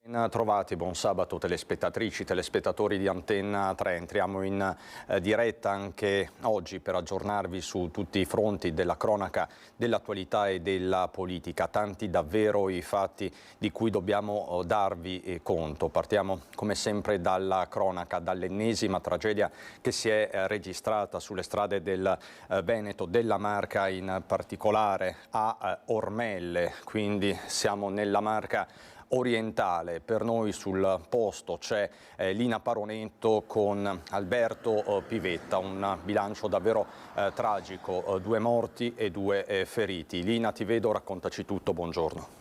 Ben trovati, buon sabato telespettatrici, telespettatori di Antenna 3. Entriamo in diretta anche oggi per aggiornarvi su tutti i fronti della cronaca, dell'attualità e della politica. Tanti davvero i fatti di cui dobbiamo darvi conto. Partiamo come sempre dalla cronaca, dall'ennesima tragedia che si è registrata sulle strade del Veneto, della Marca, in particolare a Ormelle. Quindi siamo nella Marca orientale. Per noi sul posto c'è Lina Paronetto con Alberto Pivetta, un bilancio davvero tragico, 2 morti e 2 feriti. Lina, ti vedo, raccontaci tutto, buongiorno.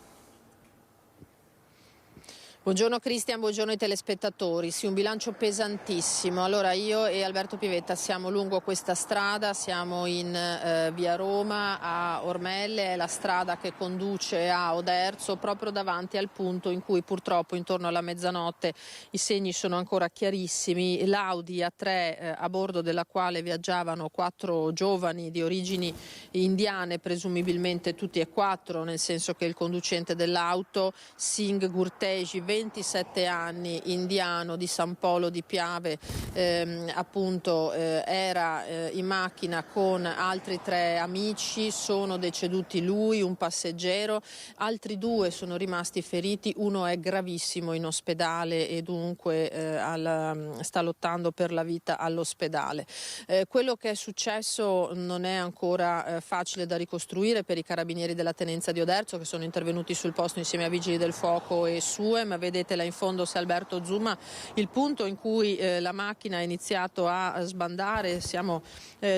Buongiorno Cristian, buongiorno ai telespettatori. Sì, un bilancio pesantissimo. Allora, io e Alberto Pivetta siamo lungo questa strada, siamo in via Roma a Ormelle, è la strada che conduce a Oderzo, proprio davanti al punto in cui purtroppo intorno alla mezzanotte i segni sono ancora chiarissimi. L'Audi A3 a bordo della quale viaggiavano 4 giovani di origini indiane, presumibilmente tutti e 4, nel senso che il conducente dell'auto, Singh Gurteji, 27 anni, indiano di San Polo di Piave, era in macchina con altri 3 amici, sono deceduti lui, un passeggero, altri 2 sono rimasti feriti, uno è gravissimo in ospedale e dunque sta lottando per la vita all'ospedale. Quello che è successo non è ancora facile da ricostruire per i carabinieri della tenenza di Oderzo, che sono intervenuti sul posto insieme a vigili del fuoco e SUEM. Vedete là in fondo, se Alberto zooma, il punto in cui la macchina ha iniziato a sbandare. Siamo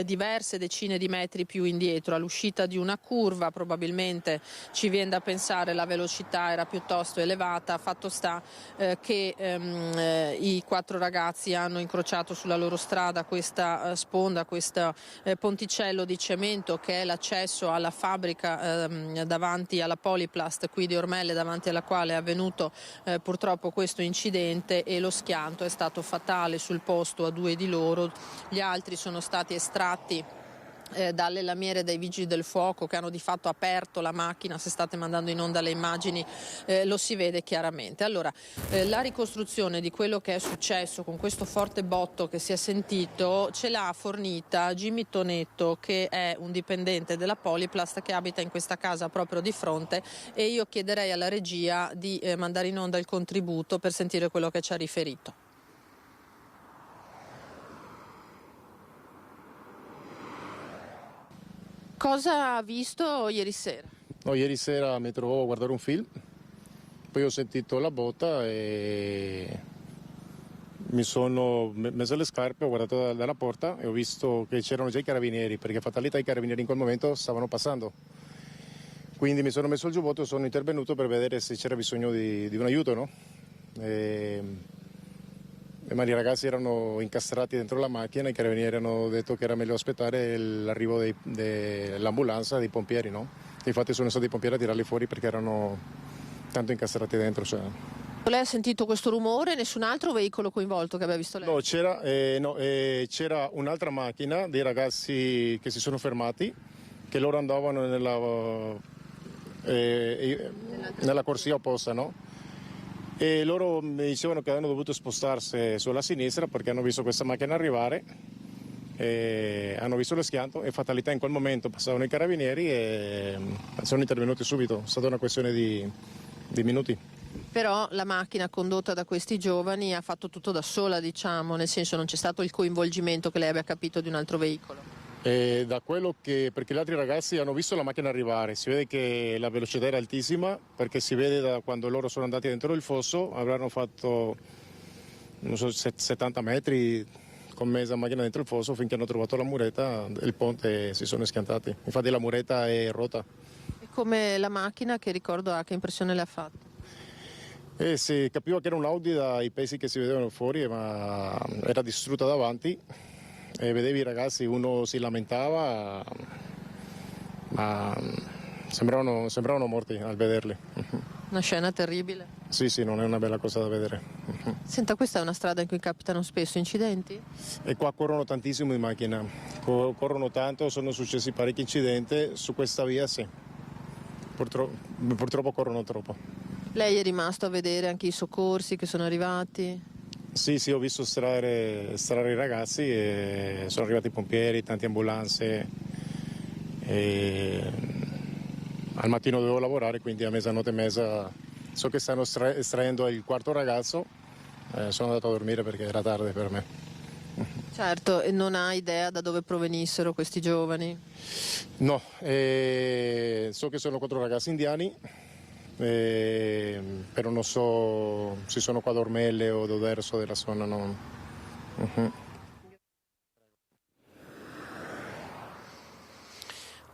diverse decine di metri più indietro, all'uscita di una curva. Probabilmente ci viene da pensare la velocità era piuttosto elevata. Fatto sta che i 4 ragazzi hanno incrociato sulla loro strada questa sponda, questo ponticello di cemento che è l'accesso alla fabbrica davanti alla Polyplast qui di Ormelle, davanti alla quale è avvenuto purtroppo questo incidente, e lo schianto è stato fatale sul posto a 2 di loro. Gli altri sono stati estratti dalle lamiere dai vigili del fuoco, che hanno di fatto aperto la macchina. Se state mandando in onda le immagini lo si vede chiaramente. Allora, la ricostruzione di quello che è successo con questo forte botto che si è sentito ce l'ha fornita Jimmy Tonetto, che è un dipendente della Polyplast che abita in questa casa proprio di fronte, e io chiederei alla regia di mandare in onda il contributo per sentire quello che ci ha riferito. Cosa ha visto ieri sera? No, ieri sera mi trovavo a guardare un film, poi ho sentito la botta e mi sono messo le scarpe, ho guardato dalla porta e ho visto che c'erano già i carabinieri, perché fatalità i carabinieri in quel momento stavano passando. Quindi mi sono messo il giubbotto e sono intervenuto per vedere se c'era bisogno di un aiuto, no? Ma i ragazzi erano incastrati dentro la macchina e i carabinieri hanno detto che era meglio aspettare l'arrivo dell'ambulanza, dei pompieri, no? Infatti sono stati i pompieri a tirarli fuori perché erano tanto incastrati dentro. Cioè. Lei ha sentito questo rumore? Nessun altro veicolo coinvolto che abbia visto lei? No, c'era un'altra macchina dei ragazzi che si sono fermati, che loro andavano nella corsia opposta, no? E loro mi dicevano che hanno dovuto spostarsi sulla sinistra perché hanno visto questa macchina arrivare, hanno visto lo schianto e fatalità in quel momento passavano i carabinieri e sono intervenuti subito. È stata una questione di minuti. Però la macchina condotta da questi giovani ha fatto tutto da sola, diciamo, nel senso non c'è stato il coinvolgimento che lei abbia capito di un altro veicolo. Da quello perché gli altri ragazzi hanno visto la macchina arrivare, si vede che la velocità era altissima, perché si vede da quando loro sono andati dentro il fosso, avranno fatto non so, 70 metri con mezza macchina dentro il fosso finché hanno trovato la muretta, il ponte, e si sono schiantati. Infatti la muretta è rotta. E come la macchina, che ricordo ha, che impressione le ha fatto? Si capiva che era un Audi dai pezzi che si vedevano fuori, ma era distrutta davanti. E vedevi i ragazzi, uno si lamentava, ma sembravano morti al vederli. Una scena terribile. Sì, non è una bella cosa da vedere. Senta, questa è una strada in cui capitano spesso incidenti? E qua corrono tantissimo in macchina, corrono tanto, sono successi parecchi incidenti su questa via, sì. Purtroppo corrono troppo. Lei è rimasto a vedere anche i soccorsi che sono arrivati? Sì, ho visto strarre i ragazzi e sono arrivati i pompieri, tante ambulanze. E al mattino dovevo lavorare, quindi a mezzanotte e mezza so che stanno estraendo il quarto ragazzo. Sono andato a dormire perché era tardi per me. Certo, e non ha idea da dove provenissero questi giovani? No, so che sono 4 ragazzi indiani, però non so se sono qua a Ormelle o verso della zona. No.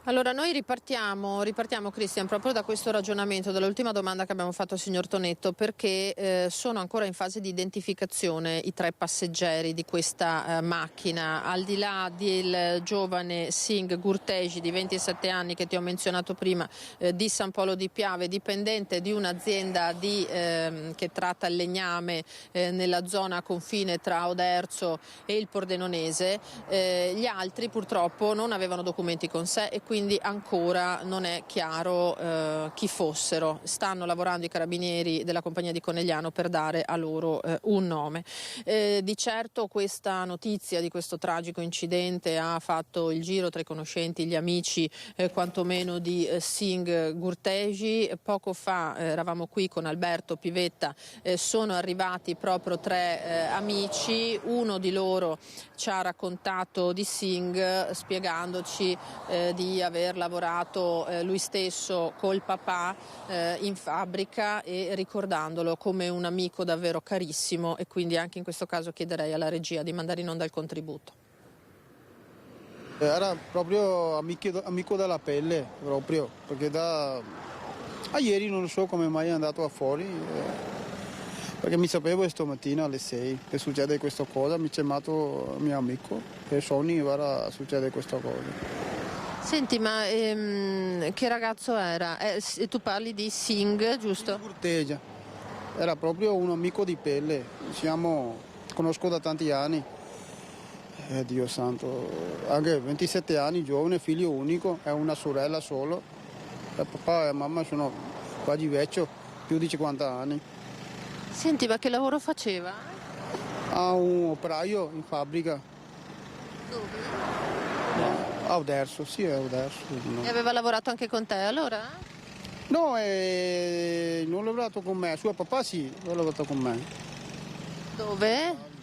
Allora noi ripartiamo Cristian proprio da questo ragionamento, dall'ultima domanda che abbiamo fatto al signor Tonetto, perché sono ancora in fase di identificazione i 3 passeggeri di questa macchina, al di là del giovane Singh Gurtej di 27 anni che ti ho menzionato prima, di San Polo di Piave, dipendente di un'azienda che tratta il legname nella zona confine tra Oderzo e il Pordenonese. Gli altri purtroppo non avevano documenti con sé e quindi ancora non è chiaro chi fossero. Stanno lavorando i carabinieri della compagnia di Conegliano per dare a loro un nome. Di certo questa notizia di questo tragico incidente ha fatto il giro tra i conoscenti, gli amici quantomeno di Singh Gurtej. Poco fa eravamo qui con Alberto Pivetta, sono arrivati proprio 3 amici, uno di loro ci ha raccontato di Singh spiegandoci di aver lavorato lui stesso col papà in fabbrica e ricordandolo come un amico davvero carissimo, e quindi anche in questo caso chiederei alla regia di mandare in onda il contributo. Era proprio amico della pelle, proprio, perché da ieri non so come mai è andato fuori, perché mi sapevo stamattina alle 6 che succede questa cosa, mi ha chiamato mio amico e Sony, guarda, succede questa cosa. Senti, ma che ragazzo era? Tu parli di Singh, giusto? Gurtej, era proprio un amico di pelle, conosco da tanti anni. Dio santo, anche 27 anni, giovane, figlio unico, è una sorella solo. Papà e mamma sono quasi vecchio, più di 50 anni. Senti, ma che lavoro faceva? Ha un operaio in fabbrica. Dove? A Oderzo, sì, è Oderzo. E aveva lavorato anche con te allora? No, non ha lavorato con me, suo papà sì, ha lavorato con me. Dove?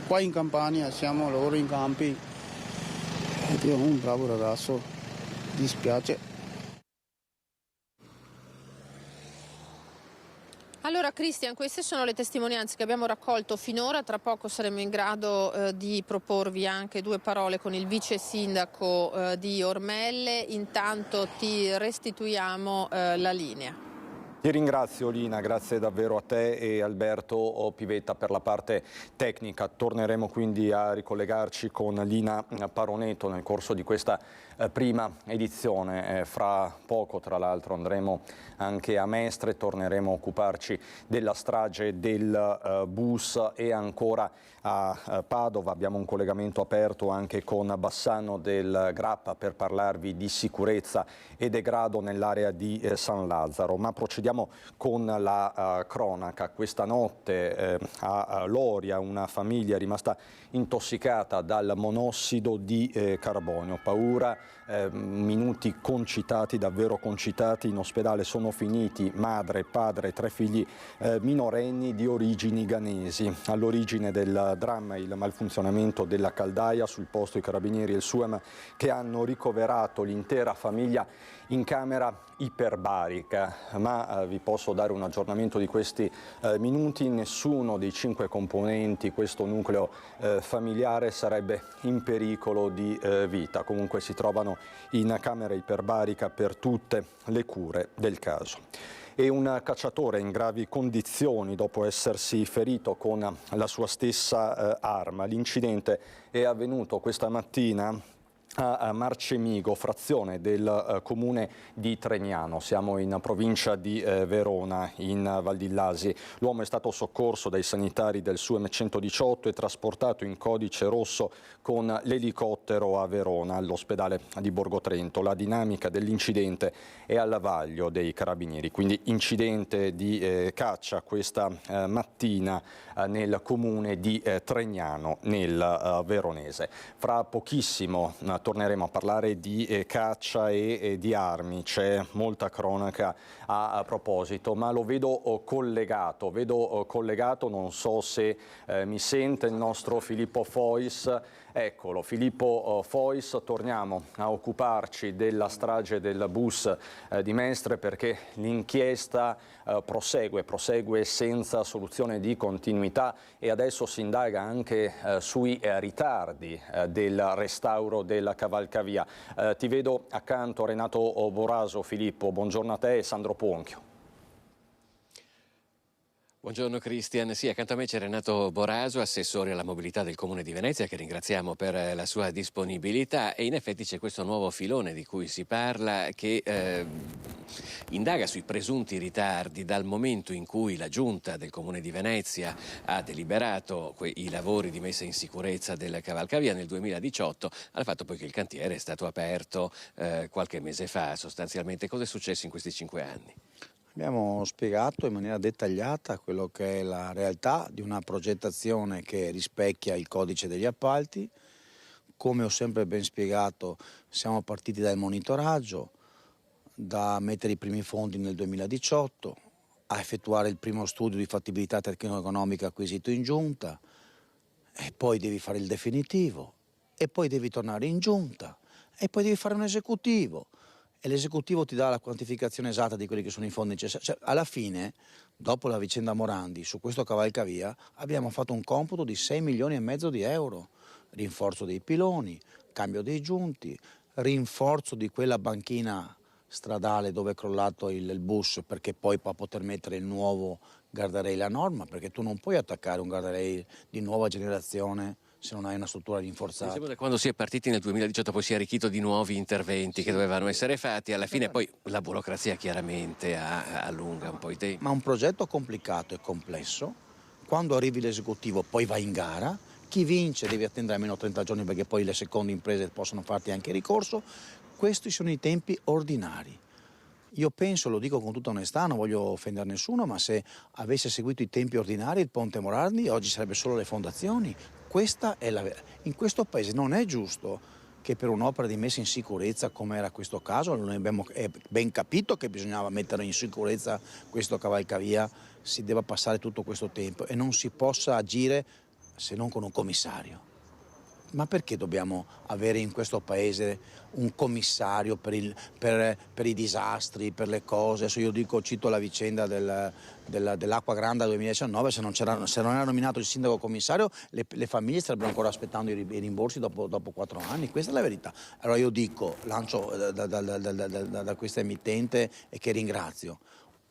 Qua in Campania, siamo loro in campi. Dio, un bravo ragazzo, dispiace. Allora Cristian, queste sono le testimonianze che abbiamo raccolto finora, tra poco saremo in grado di proporvi anche 2 parole con il vice sindaco di Ormelle, intanto ti restituiamo la linea. Ti ringrazio Lina, grazie davvero a te e Alberto Pivetta per la parte tecnica. Torneremo quindi a ricollegarci con Lina Paroneto nel corso di questa prima edizione. Fra poco tra l'altro andremo anche a Mestre, torneremo a occuparci della strage del bus e ancora a Padova. Abbiamo un collegamento aperto anche con Bassano del Grappa per parlarvi di sicurezza e degrado nell'area di San Lazzaro. Ma procediamo con la cronaca. Questa notte a Loria una famiglia è rimasta intossicata dal monossido di carbonio. Paura, minuti concitati, davvero concitati. In ospedale sono finiti madre, padre, 3 figli minorenni di origini ghanesi. All'origine del dramma il malfunzionamento della caldaia, sul posto i carabinieri e il SUEM che hanno ricoverato l'intera famiglia in camera iperbarica, ma vi posso dare un aggiornamento di questi minuti. Nessuno dei 5 componenti, questo nucleo familiare, sarebbe in pericolo di vita. Comunque si trovano in camera iperbarica per tutte le cure del caso. E un cacciatore in gravi condizioni dopo essersi ferito con la sua stessa arma. L'incidente è avvenuto questa mattina a Marcemigo, frazione del comune di Tregnano. Siamo in provincia di Verona, in Val di Lasi. L'uomo è stato soccorso dai sanitari del SUEM 118 e trasportato in codice rosso con l'elicottero a Verona, all'ospedale di Borgo Trento. La dinamica dell'incidente è al vaglio dei carabinieri, quindi incidente di caccia questa mattina nel comune di Tregnano, nel veronese. Fra pochissimo torneremo a parlare di caccia e di armi, c'è molta cronaca a proposito, ma lo vedo collegato, non so se mi sente il nostro Filippo Fois. Eccolo, Filippo Fois, torniamo a occuparci della strage del bus di Mestre perché l'inchiesta prosegue senza soluzione di continuità e adesso si indaga anche sui ritardi del restauro della cavalcavia. Ti vedo accanto Renato Boraso. Filippo, buongiorno a te e Sandro Ponchio. Buongiorno Cristian, sì, accanto a me c'è Renato Boraso, assessore alla mobilità del Comune di Venezia, che ringraziamo per la sua disponibilità, e in effetti c'è questo nuovo filone di cui si parla che indaga sui presunti ritardi dal momento in cui la Giunta del Comune di Venezia ha deliberato i lavori di messa in sicurezza della cavalcavia nel 2018, al fatto poi che il cantiere è stato aperto qualche mese fa sostanzialmente. Cosa è successo in questi 5 anni? Abbiamo spiegato in maniera dettagliata quello che è la realtà di una progettazione che rispecchia il codice degli appalti. Come ho sempre ben spiegato, siamo partiti dal monitoraggio, da mettere i primi fondi nel 2018, a effettuare il primo studio di fattibilità tecnico-economica acquisito in giunta, e poi devi fare il definitivo, e poi devi tornare in giunta, e poi devi fare un esecutivo. E l'esecutivo ti dà la quantificazione esatta di quelli che sono i fondi necessari. Cioè, alla fine, dopo la vicenda Morandi, su questo cavalcavia, abbiamo fatto un computo di 6,5 milioni di euro. Rinforzo dei piloni, cambio dei giunti, rinforzo di quella banchina stradale dove è crollato il bus, perché poi può poter mettere il nuovo guardrail a norma, perché tu non puoi attaccare un guardrail di nuova generazione se non hai una struttura rinforzata. Da quando si è partiti nel 2018 poi si è arricchito di nuovi interventi che dovevano essere fatti, alla fine poi la burocrazia chiaramente allunga un po' i tempi. Ma un progetto complicato e complesso, quando arrivi l'esecutivo poi vai in gara, chi vince deve attendere almeno 30 giorni perché poi le seconde imprese possono farti anche ricorso. Questi sono i tempi ordinari. Io penso, lo dico con tutta onestà, non voglio offendere nessuno, ma se avesse seguito i tempi ordinari il Ponte Morandi oggi sarebbe solo le fondazioni. Questa è la verità. In questo paese non è giusto che per un'opera di messa in sicurezza, come era questo caso, noi abbiamo ben capito che bisognava mettere in sicurezza questo cavalcavia, si debba passare tutto questo tempo e non si possa agire se non con un commissario. Ma perché dobbiamo avere in questo paese un commissario per i disastri, per le cose? Adesso cito la vicenda dell'Acqua Granda 2019, se non era nominato il sindaco commissario le famiglie starebbero ancora aspettando i rimborsi dopo 4 anni, questa è la verità. Allora io dico, lancio da questa emittente e che ringrazio,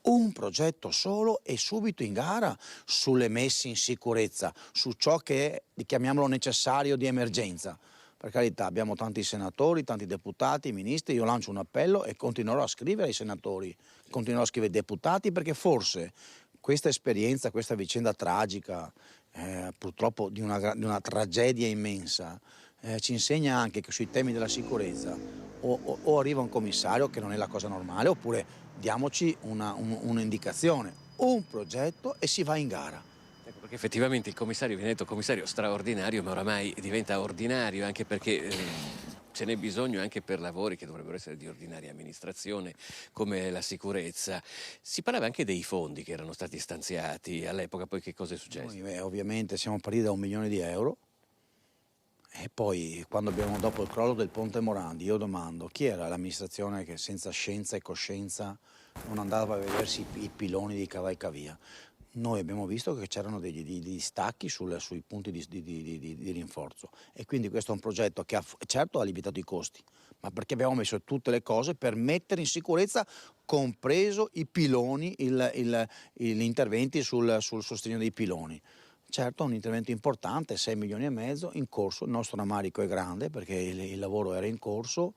un progetto solo e subito in gara sulle messe in sicurezza, su ciò che è, chiamiamolo necessario, di emergenza. Per carità, abbiamo tanti senatori, tanti deputati, ministri, io lancio un appello e continuerò a scrivere ai senatori, continuerò a scrivere ai deputati, perché forse questa esperienza, questa vicenda tragica, purtroppo di una tragedia immensa, ci insegna anche che sui temi della sicurezza o arriva un commissario, che non è la cosa normale, oppure diamoci un'indicazione, un progetto e si va in gara. Ecco, perché effettivamente il commissario viene detto commissario straordinario, ma oramai diventa ordinario, anche perché ce n'è bisogno anche per lavori che dovrebbero essere di ordinaria amministrazione, come la sicurezza. Si parlava anche dei fondi che erano stati stanziati all'epoca, poi che cosa è successo? Noi, ovviamente siamo partiti da 1 milione di euro. E poi, dopo il crollo del Ponte Morandi, io domando chi era l'amministrazione che senza scienza e coscienza non andava a vedersi i piloni di cavalcavia. Noi abbiamo visto che c'erano degli stacchi sui punti di rinforzo, e quindi questo è un progetto che certo ha limitato i costi, ma perché abbiamo messo tutte le cose per mettere in sicurezza, compreso i piloni, gli interventi sul sostegno dei piloni. Certo, un intervento importante, 6 milioni e mezzo in corso, il nostro rammarico è grande perché il lavoro era in corso,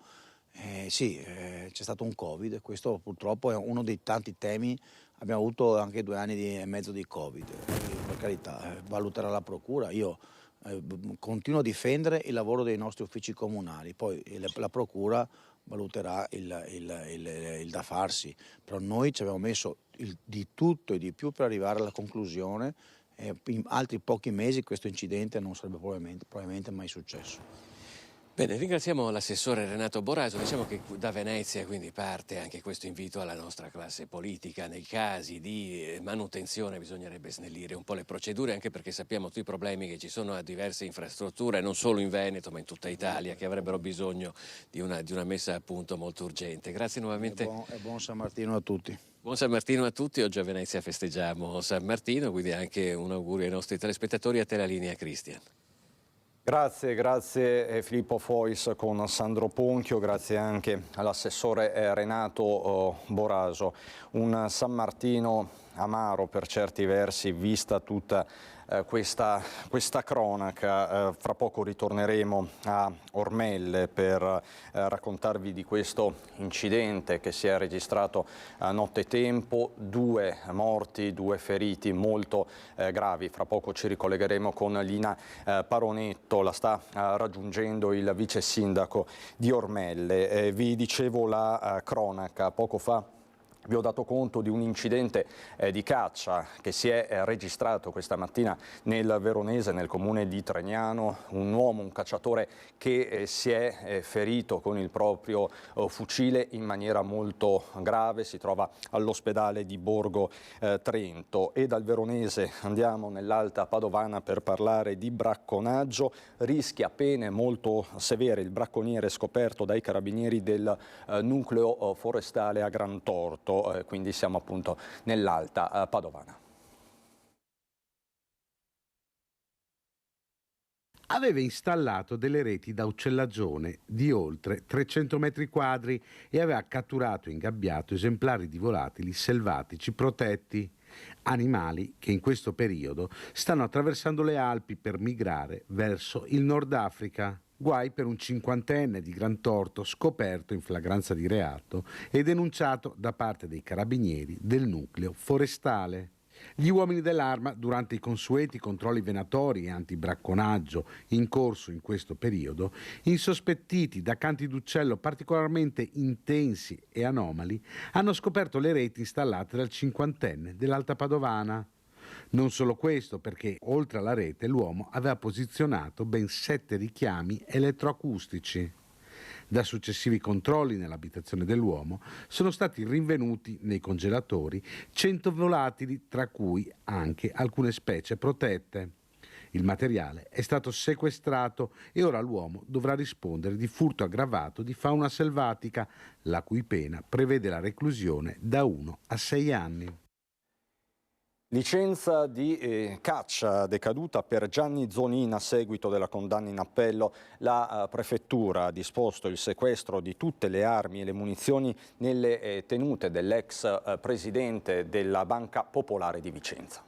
c'è stato un Covid, questo purtroppo è uno dei tanti temi, abbiamo avuto anche 2 anni e mezzo di Covid, per carità, valuterà la procura, io continuo a difendere il lavoro dei nostri uffici comunali, poi la procura valuterà il da farsi, però noi ci abbiamo messo di tutto e di più per arrivare alla conclusione. In altri pochi mesi questo incidente non sarebbe probabilmente mai successo. Bene, ringraziamo l'assessore Renato Boraso. Diciamo che da Venezia quindi parte anche questo invito alla nostra classe politica. Nei casi di manutenzione bisognerebbe snellire un po' le procedure, anche perché sappiamo tutti i problemi che ci sono a diverse infrastrutture, non solo in Veneto ma in tutta Italia, che avrebbero bisogno di una messa a punto molto urgente. Grazie nuovamente. E buon San Martino a tutti. Buon San Martino a tutti, oggi a Venezia festeggiamo San Martino, quindi anche un augurio ai nostri telespettatori. A te la linea, Cristian. Grazie Filippo Fois con Sandro Ponchio, grazie anche all'assessore Renato Boraso. Un San Martino amaro per certi versi, vista tutta questa cronaca. Fra poco ritorneremo a Ormelle per raccontarvi di questo incidente che si è registrato a nottetempo, 2 morti, 2 feriti molto gravi. Fra poco ci ricollegheremo con Lina Paronetto, la sta raggiungendo il vice sindaco di Ormelle. Vi dicevo la cronaca poco fa. Vi ho dato conto di un incidente di caccia che si è registrato questa mattina nel Veronese, nel comune di Tregnano. Un uomo, un cacciatore che si è ferito con il proprio fucile in maniera molto grave, si trova all'ospedale di Borgo Trento. E dal Veronese andiamo nell'Alta Padovana per parlare di bracconaggio. Rischia pene molto severe il bracconiere scoperto dai carabinieri del nucleo forestale a Grantorto. Quindi siamo appunto nell'Alta Padovana. Aveva installato delle reti da uccellagione di oltre 300 metri quadri e aveva catturato e ingabbiato esemplari di volatili selvatici protetti, animali che in questo periodo stanno attraversando le Alpi per migrare verso il Nord Africa. Guai per un 50enne di Grantorto scoperto in flagranza di reato e denunciato da parte dei carabinieri del nucleo forestale. Gli uomini dell'Arma, durante i consueti controlli venatori e antibracconaggio in corso in questo periodo, insospettiti da canti d'uccello particolarmente intensi e anomali, hanno scoperto le reti installate dal 50enne dell'Alta Padovana. Non solo questo, perché oltre alla rete l'uomo aveva posizionato ben 7 richiami elettroacustici. Da successivi controlli nell'abitazione dell'uomo sono stati rinvenuti nei congelatori 100 volatili, tra cui anche alcune specie protette. Il materiale è stato sequestrato e ora l'uomo dovrà rispondere di furto aggravato di fauna selvatica, la cui pena prevede la reclusione da 1 a 6 anni. Licenza di caccia decaduta per Gianni Zonin a seguito della condanna in appello. La prefettura ha disposto il sequestro di tutte le armi e le munizioni nelle tenute dell'ex presidente della Banca Popolare di Vicenza.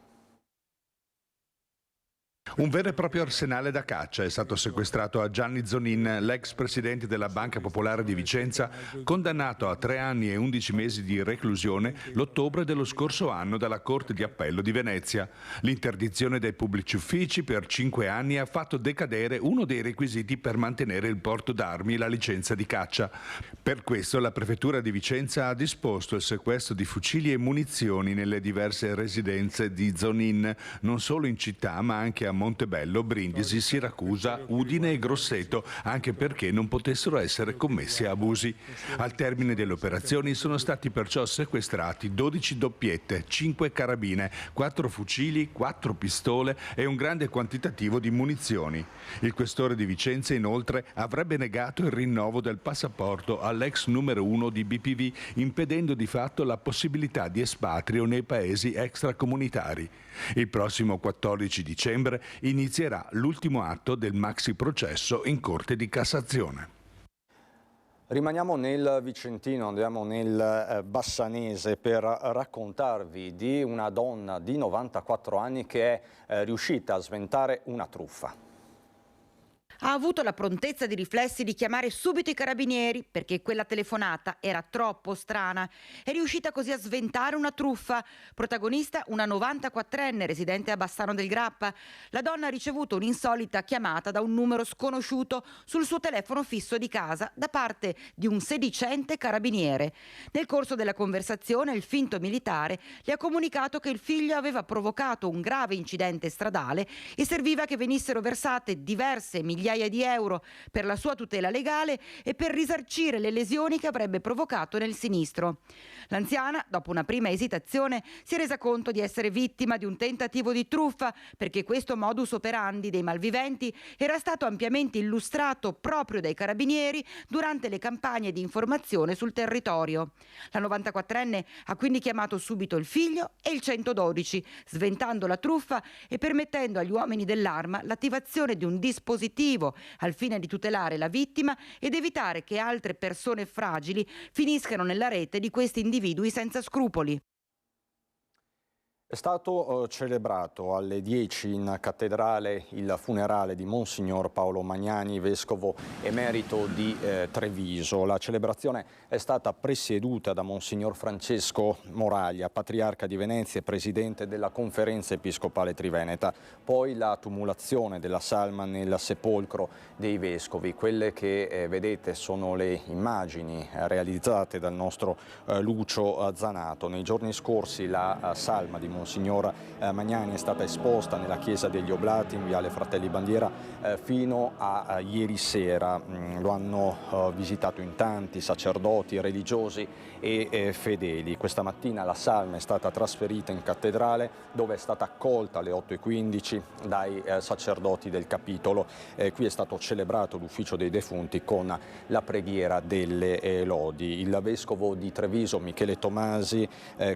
Un vero e proprio arsenale da caccia è stato sequestrato a Gianni Zonin, l'ex presidente della Banca Popolare di Vicenza, condannato a 3 anni e 11 mesi di reclusione l'ottobre dello scorso anno dalla Corte di Appello di Venezia. L'interdizione dai pubblici uffici per 5 anni ha fatto decadere uno dei requisiti per mantenere il porto d'armi e la licenza di caccia. Per questo la Prefettura di Vicenza ha disposto il sequestro di fucili e munizioni nelle diverse residenze di Zonin, non solo in città ma anche a Montebello, Brindisi, Siracusa, Udine e Grosseto, anche perché non potessero essere commessi abusi. Al termine delle operazioni sono stati perciò sequestrati 12 doppiette, 5 carabine, 4 fucili, 4 pistole e un grande quantitativo di munizioni. Il questore di Vicenza inoltre avrebbe negato il rinnovo del passaporto all'ex numero 1 di BPV, impedendo di fatto la possibilità di espatrio nei paesi extracomunitari. Il prossimo 14 dicembre inizierà l'ultimo atto del maxi processo in Corte di Cassazione. Rimaniamo nel Vicentino, andiamo nel Bassanese per raccontarvi di una donna di 94 anni che è riuscita a sventare una truffa. Ha avuto la prontezza di riflessi di chiamare subito i carabinieri perché quella telefonata era troppo strana. È riuscita così a sventare una truffa. Protagonista una 94enne residente a Bassano del Grappa. La donna ha ricevuto un'insolita chiamata da un numero sconosciuto sul suo telefono fisso di casa da parte di un sedicente carabiniere. Nel corso della conversazione il finto militare le ha comunicato che il figlio aveva provocato un grave incidente stradale e serviva che venissero versate diverse migliaia di euro per la sua tutela legale e per risarcire le lesioni che avrebbe provocato nel sinistro. L'anziana, dopo una prima esitazione, si è resa conto di essere vittima di un tentativo di truffa perché questo modus operandi dei malviventi era stato ampiamente illustrato proprio dai carabinieri durante le campagne di informazione sul territorio. La 94enne ha quindi chiamato subito il figlio e il 112, sventando la truffa e permettendo agli uomini dell'Arma l'attivazione di un dispositivo al fine di tutelare la vittima ed evitare che altre persone fragili finiscano nella rete di questi individui senza scrupoli. È stato celebrato alle 10 in cattedrale il funerale di Monsignor Paolo Magnani, vescovo emerito di Treviso. La celebrazione è stata presieduta da Monsignor Francesco Moraglia, patriarca di Venezia e presidente della Conferenza Episcopale Triveneta. Poi la tumulazione della salma nel sepolcro dei vescovi. Quelle che vedete sono le immagini realizzate dal nostro Lucio Zanato. Nei giorni scorsi la salma di Monsignor Magnani è stata esposta nella chiesa degli Oblati in Viale Fratelli Bandiera fino a ieri sera. Lo hanno visitato in tanti, sacerdoti, religiosi e fedeli. Questa mattina la salma è stata trasferita in cattedrale dove è stata accolta alle 8:15 dai sacerdoti del capitolo. Qui è stato celebrato l'ufficio dei defunti con la preghiera delle lodi. Il vescovo di Treviso Michele Tomasi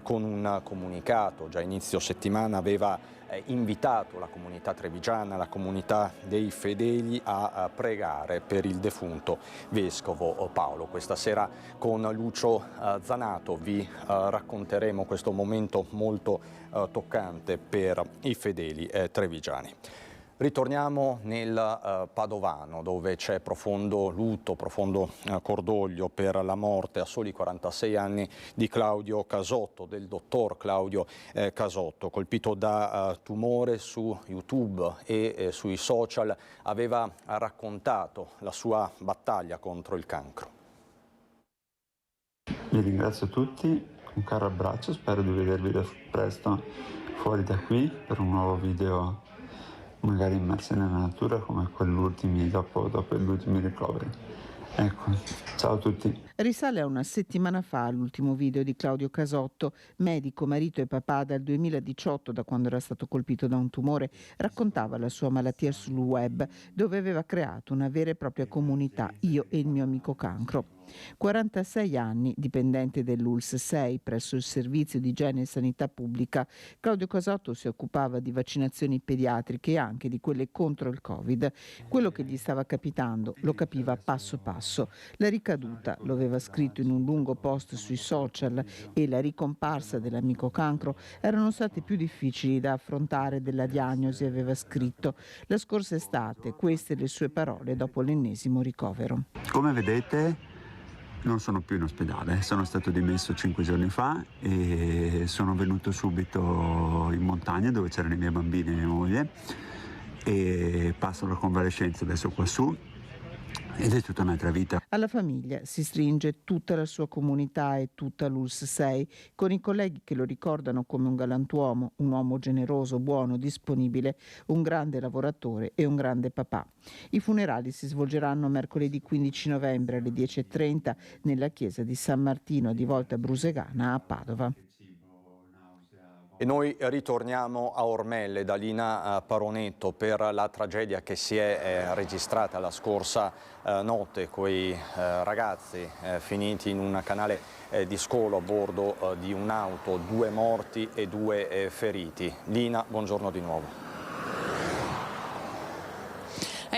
con un comunicato già inizio settimana aveva invitato la comunità trevigiana, la comunità dei fedeli a pregare per il defunto vescovo Paolo. Questa sera con Lucio Zanato vi racconteremo questo momento molto toccante per i fedeli trevigiani. Ritorniamo nel Padovano, dove c'è profondo lutto, profondo cordoglio per la morte a soli 46 anni di Claudio Casotto, del dottor Claudio Casotto, colpito da tumore. Su YouTube e sui social aveva raccontato la sua battaglia contro il cancro. Vi ringrazio tutti, un caro abbraccio, spero di vedervi presto fuori da qui per un nuovo video magari immersi nella natura come quell'ultimi dopo gli ultimi ricoveri. Ecco, ciao a tutti. Risale a una settimana fa l'ultimo video di Claudio Casotto, medico, marito e papà dal 2018, da quando era stato colpito da un tumore. Raccontava la sua malattia sul web, dove aveva creato una vera e propria comunità, io e il mio amico cancro. 46 anni, dipendente dell'ULSS 6 presso il Servizio di Igiene e Sanità Pubblica, Claudio Casotto si occupava di vaccinazioni pediatriche e anche di quelle contro il Covid. Quello che gli stava capitando lo capiva passo passo. La ricaduta, lo aveva scritto in un lungo post sui social, e la ricomparsa dell'amico cancro erano state più difficili da affrontare della diagnosi, aveva scritto. La scorsa estate, queste le sue parole dopo l'ennesimo ricovero. Come vedete, non sono più in ospedale, sono stato dimesso 5 giorni fa e sono venuto subito in montagna dove c'erano i miei bambini e mia moglie e passo la convalescenza adesso qua su ed è tutta un'altra vita. Alla famiglia si stringe tutta la sua comunità e tutta l'ULSS 6, con i colleghi che lo ricordano come un galantuomo, un uomo generoso, buono, disponibile, un grande lavoratore e un grande papà. I funerali si svolgeranno mercoledì 15 novembre alle 10:30 nella chiesa di San Martino di Volta Brusegana a Padova. E noi ritorniamo a Ormelle da Lina Paronetto per la tragedia che si è registrata la scorsa notte, quei ragazzi finiti in un canale di scolo a bordo di un'auto, 2 morti e 2 feriti. Lina, buongiorno di nuovo.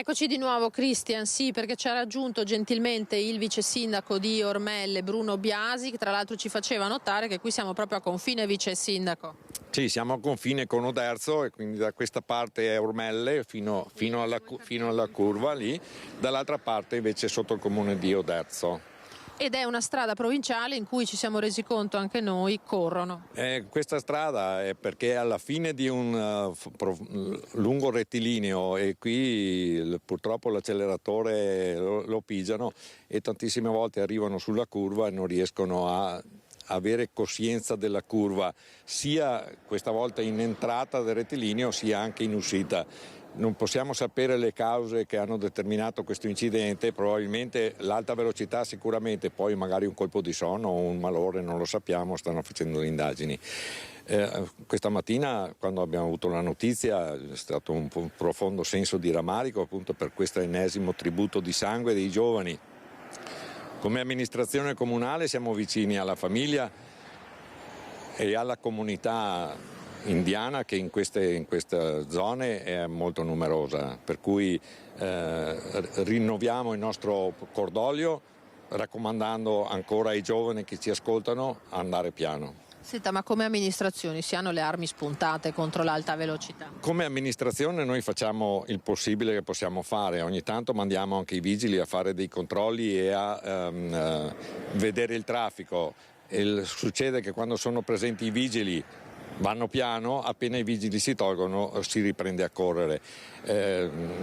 Eccoci di nuovo, Cristian, sì, perché ci ha raggiunto gentilmente il vice sindaco di Ormelle, Bruno Biasi, che tra l'altro ci faceva notare che qui siamo proprio a confine, vice sindaco. Sì, siamo a confine con Oderzo e quindi da questa parte è Ormelle fino alla curva lì, dall'altra parte invece sotto il comune di Oderzo. Ed è una strada provinciale in cui ci siamo resi conto anche noi corrono. Questa strada è perché alla fine di un lungo rettilineo e qui purtroppo l'acceleratore lo pigiano e tantissime volte arrivano sulla curva e non riescono a avere coscienza della curva, sia questa volta in entrata del rettilineo sia anche in uscita. Non possiamo sapere le cause che hanno determinato questo incidente, probabilmente l'alta velocità sicuramente, poi magari un colpo di sonno o un malore, non lo sappiamo, stanno facendo le indagini. Questa mattina quando abbiamo avuto la notizia è stato un profondo senso di rammarico appunto per questo ennesimo tributo di sangue dei giovani. Come amministrazione comunale siamo vicini alla famiglia e alla comunità indiana che in queste zone è molto numerosa, per cui rinnoviamo il nostro cordoglio raccomandando ancora ai giovani che ci ascoltano andare piano. Senta, ma come amministrazioni si hanno le armi spuntate contro l'alta velocità? Come amministrazione noi facciamo il possibile che possiamo fare, ogni tanto mandiamo anche i vigili a fare dei controlli e a vedere il traffico. Succede che quando sono presenti i vigili vanno piano, appena i vigili si tolgono si riprende a correre.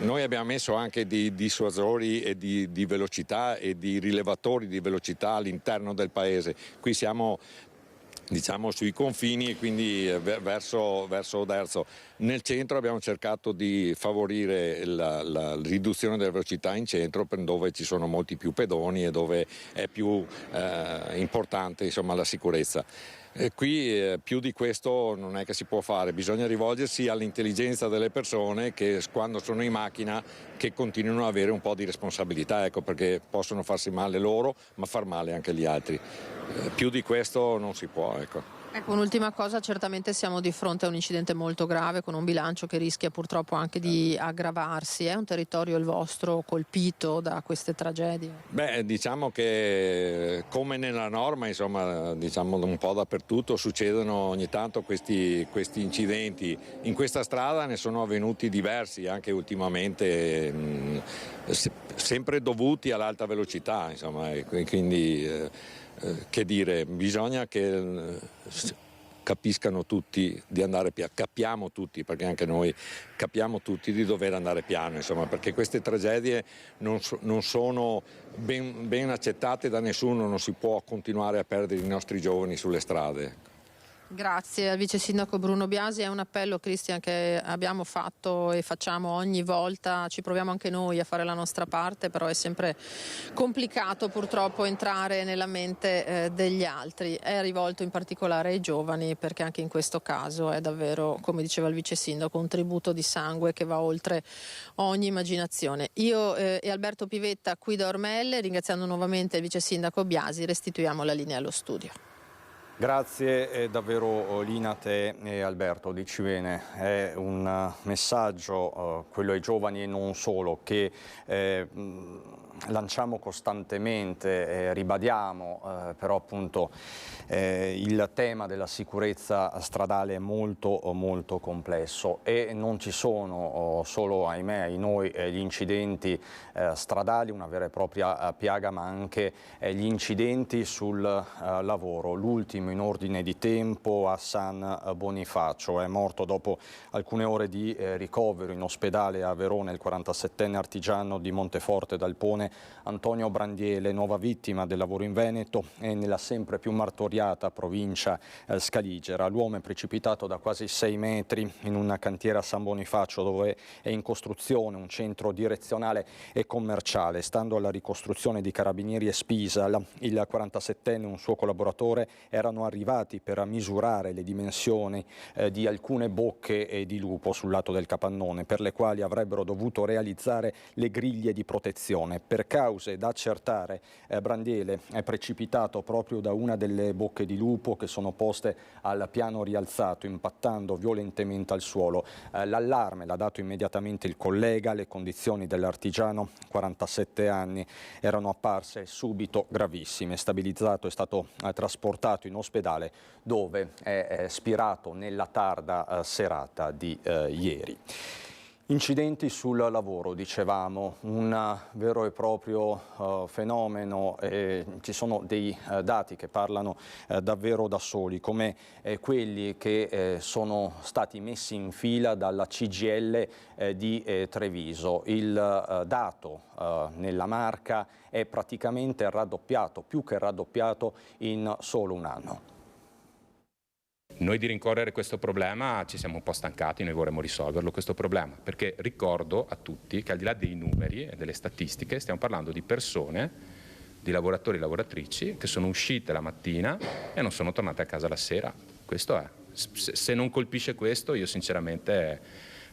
Noi abbiamo messo anche dei dissuasori e di velocità e di rilevatori di velocità all'interno del paese. Qui siamo sui confini e quindi verso Oderzo. Nel centro abbiamo cercato di favorire la riduzione della velocità in centro, dove ci sono molti più pedoni e dove è più importante insomma, la sicurezza. Qui più di questo non è che si può fare, bisogna rivolgersi all'intelligenza delle persone che quando sono in macchina che continuino ad avere un po' di responsabilità, ecco, perché possono farsi male loro ma far male anche gli altri. Più di questo non si può, ecco. Ecco, un'ultima cosa, certamente siamo di fronte a un incidente molto grave con un bilancio che rischia purtroppo anche di aggravarsi. È un territorio il vostro colpito da queste tragedie? Beh, diciamo che come nella norma, insomma, diciamo un po' dappertutto succedono ogni tanto questi incidenti. In questa strada ne sono avvenuti diversi anche ultimamente, sempre dovuti all'alta velocità, insomma, e quindi che dire, bisogna che capiscano tutti di andare piano, capiamo tutti, perché anche noi capiamo tutti di dover andare piano, insomma, perché queste tragedie non sono ben accettate da nessuno, non si può continuare a perdere i nostri giovani sulle strade. Grazie al vice sindaco Bruno Biasi, è un appello, Cristian, che abbiamo fatto e facciamo ogni volta, ci proviamo anche noi a fare la nostra parte, però è sempre complicato purtroppo entrare nella mente degli altri. È rivolto in particolare ai giovani perché anche in questo caso è davvero, come diceva il vice sindaco, un tributo di sangue che va oltre ogni immaginazione. Io e Alberto Pivetta qui da Ormelle, ringraziando nuovamente il vice sindaco Biasi, restituiamo la linea allo studio. Grazie davvero Lina, te e Alberto, dici bene, è un messaggio, quello ai giovani e non solo, che lanciamo costantemente, ribadiamo, però appunto il tema della sicurezza stradale è molto molto complesso e non ci sono solo, ahimè, ai noi gli incidenti stradali, una vera e propria piaga, ma anche gli incidenti sul lavoro. L'ultimo in ordine di tempo, Hassan Bonifacio, è morto dopo alcune ore di ricovero in ospedale a Verona il 47enne artigiano di Monteforte d'Alpone Antonio Brandiele, nuova vittima del lavoro in Veneto e nella sempre più martoriata provincia scaligera. L'uomo è precipitato da quasi 6 metri in una cantiera a San Bonifacio, dove è in costruzione un centro direzionale e commerciale. Stando alla ricostruzione di Carabinieri e Spisal, il 47enne e un suo collaboratore erano arrivati per misurare le dimensioni di alcune bocche di lupo sul lato del capannone, per le quali avrebbero dovuto realizzare le griglie di protezione. Per Per cause da accertare, Brandiele è precipitato proprio da una delle bocche di lupo che sono poste al piano rialzato, impattando violentemente al suolo. L'allarme l'ha dato immediatamente il collega. Le condizioni dell'artigiano, 47 anni, erano apparse subito gravissime. Stabilizzato, è stato trasportato in ospedale, dove è spirato nella tarda serata di ieri. Incidenti sul lavoro, dicevamo, un vero e proprio fenomeno. Ci sono dei dati che parlano davvero da soli, come quelli che sono stati messi in fila dalla CGIL di Treviso. Il dato nella Marca è praticamente raddoppiato, più che raddoppiato in solo un anno. Noi di rincorrere questo problema ci siamo un po' stancati, noi vorremmo risolverlo questo problema, perché ricordo a tutti che al di là dei numeri e delle statistiche stiamo parlando di persone, di lavoratori e lavoratrici che sono uscite la mattina e non sono tornate a casa la sera. Questo è. Se non colpisce questo, io sinceramente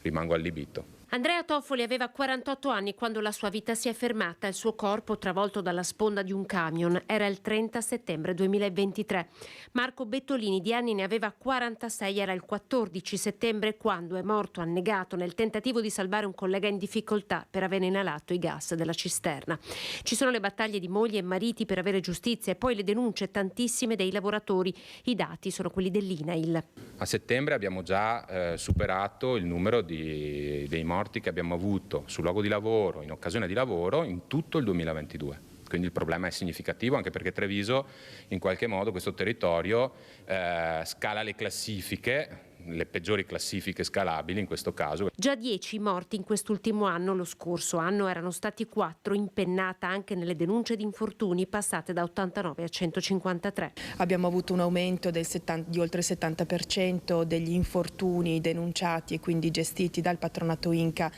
rimango allibito. Andrea Toffoli aveva 48 anni quando la sua vita si è fermata, il suo corpo travolto dalla sponda di un camion. Era il 30 settembre 2023. Marco Bettolini di anni ne aveva 46, era il 14 settembre quando è morto annegato nel tentativo di salvare un collega in difficoltà per aver inalato i gas della cisterna. Ci sono le battaglie di mogli e mariti per avere giustizia e poi le denunce tantissime dei lavoratori. I dati sono quelli dell'INAIL. A settembre abbiamo già superato il numero dei morti che abbiamo avuto sul luogo di lavoro, in occasione di lavoro, in tutto il 2022. Quindi il problema è significativo, anche perché Treviso, in qualche modo, questo territorio scala le classifiche, le peggiori classifiche scalabili in questo caso. Già 10 morti in quest'ultimo anno, lo scorso anno erano stati 4, impennata anche nelle denunce di infortuni passate da 89 a 153. Abbiamo avuto un aumento di oltre il 70% degli infortuni denunciati e quindi gestiti dal patronato Inca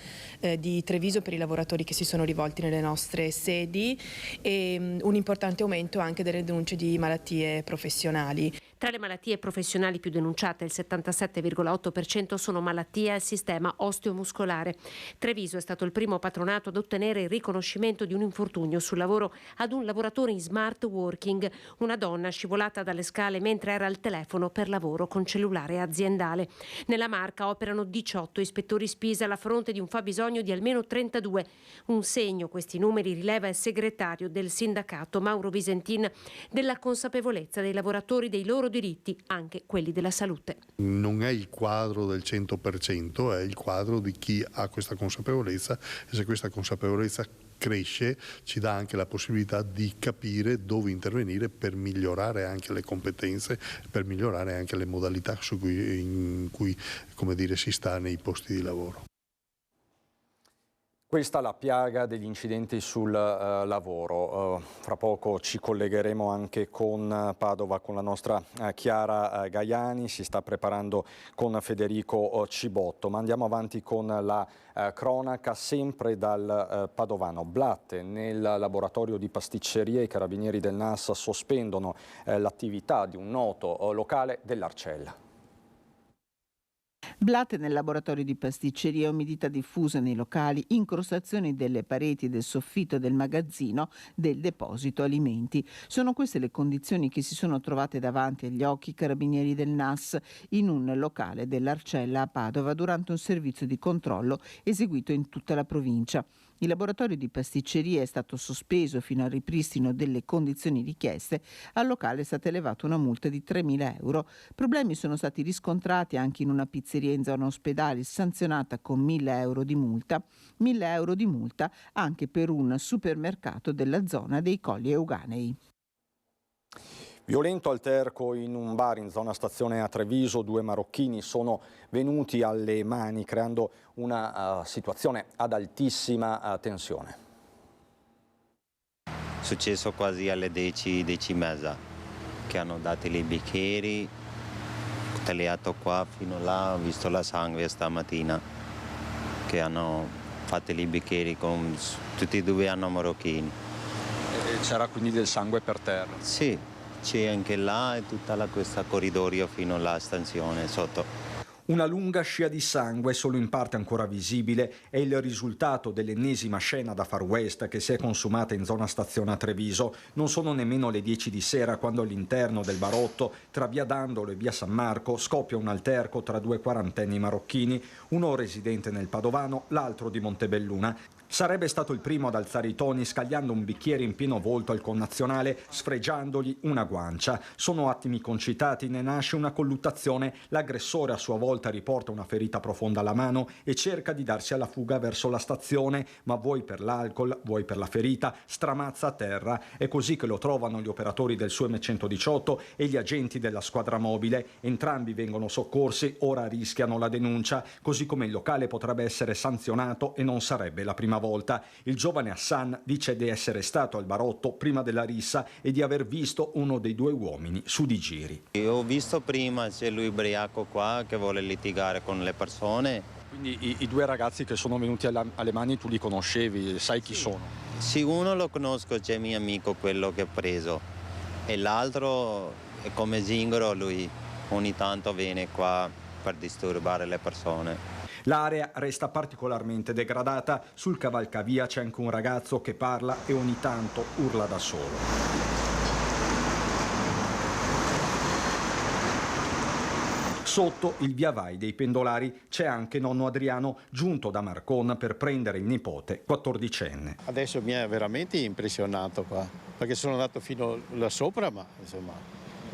di Treviso per i lavoratori che si sono rivolti nelle nostre sedi e un importante aumento anche delle denunce di malattie professionali. Tra le malattie professionali più denunciate, il 77,8% sono malattie al sistema osteomuscolare. Treviso è stato il primo patronato ad ottenere il riconoscimento di un infortunio sul lavoro ad un lavoratore in smart working, una donna scivolata dalle scale mentre era al telefono per lavoro con cellulare aziendale. Nella Marca operano 18 ispettori Spisa a fronte di un fabbisogno di almeno 32. Un segno, questi numeri, rileva il segretario del sindacato Mauro Visentin, della consapevolezza dei lavoratori dei loro diritti, anche quelli della salute. Non è il quadro del 100%, è il quadro di chi ha questa consapevolezza e se questa consapevolezza cresce ci dà anche la possibilità di capire dove intervenire per migliorare anche le competenze, per migliorare anche le modalità in cui come dire, si sta nei posti di lavoro. Questa è la piaga degli incidenti sul lavoro. Fra poco ci collegheremo anche con Padova, con la nostra Chiara Gaiani, si sta preparando con Federico Cibotto. Ma andiamo avanti con la cronaca, sempre dal padovano. Blatte, nel laboratorio di pasticceria i carabinieri del NAS sospendono l'attività di un noto locale dell'Arcella. Blatte nel laboratorio di pasticceria, umidità diffusa nei locali, incrostazioni delle pareti del soffitto del magazzino del deposito alimenti. Sono queste le condizioni che si sono trovate davanti agli occhi i carabinieri del NAS in un locale dell'Arcella a Padova durante un servizio di controllo eseguito in tutta la provincia. Il laboratorio di pasticceria è stato sospeso fino al ripristino delle condizioni richieste. Al locale è stata elevata una multa di 3.000 euro. Problemi sono stati riscontrati anche in una pizzeria in zona ospedale, sanzionata con 1.000 euro di multa. 1.000 euro di multa anche per un supermercato della zona dei Colli Euganei. Violento alterco in un bar in zona stazione a Treviso, 2 marocchini sono venuti alle mani creando una situazione ad altissima tensione. Successo quasi alle 10 e mezza, che hanno dato i bicchieri, tagliato qua fino là, ho visto la sangue stamattina, che hanno fatto i bicchieri con tutti e 2 hanno marocchini. E c'era quindi del sangue per terra? Sì. C'è anche là e tutta questo corridoio fino alla stazione sotto. Una lunga scia di sangue, solo in parte ancora visibile, è il risultato dell'ennesima scena da Far West che si è consumata in zona stazione a Treviso. Non sono nemmeno le 10 di sera quando all'interno del barotto, tra via Dandolo e via San Marco, scoppia un alterco tra due quarantenni marocchini, uno residente nel Padovano, l'altro di Montebelluna. Sarebbe stato il primo ad alzare i toni scagliando un bicchiere in pieno volto al connazionale, sfregiandogli una guancia. Sono attimi concitati, ne nasce una colluttazione. L'aggressore a sua volta riporta una ferita profonda alla mano e cerca di darsi alla fuga verso la stazione, ma vuoi per l'alcol, vuoi per la ferita, stramazza a terra. È così che lo trovano gli operatori del suo M118 e gli agenti della squadra mobile. Entrambi vengono soccorsi, ora rischiano la denuncia, così come il locale potrebbe essere sanzionato e non sarebbe la prima volta. Il giovane Hassan dice di essere stato al barotto prima della rissa e di aver visto uno dei due uomini su di giri. Io ho visto prima c'è lui ubriaco qua che vuole litigare con le persone. Quindi i due ragazzi che sono venuti alle mani tu li conoscevi, sai chi sono? Sì, uno lo conosco, c'è mio amico quello che ho preso e l'altro è come Zingaro, lui ogni tanto viene qua per disturbare le persone. L'area resta particolarmente degradata, sul cavalcavia c'è anche un ragazzo che parla e ogni tanto urla da solo. Sotto il viavai dei pendolari c'è anche nonno Adriano, giunto da Marcon per prendere il nipote 14enne. Adesso mi è veramente impressionato qua, perché sono andato fino là sopra, ma insomma...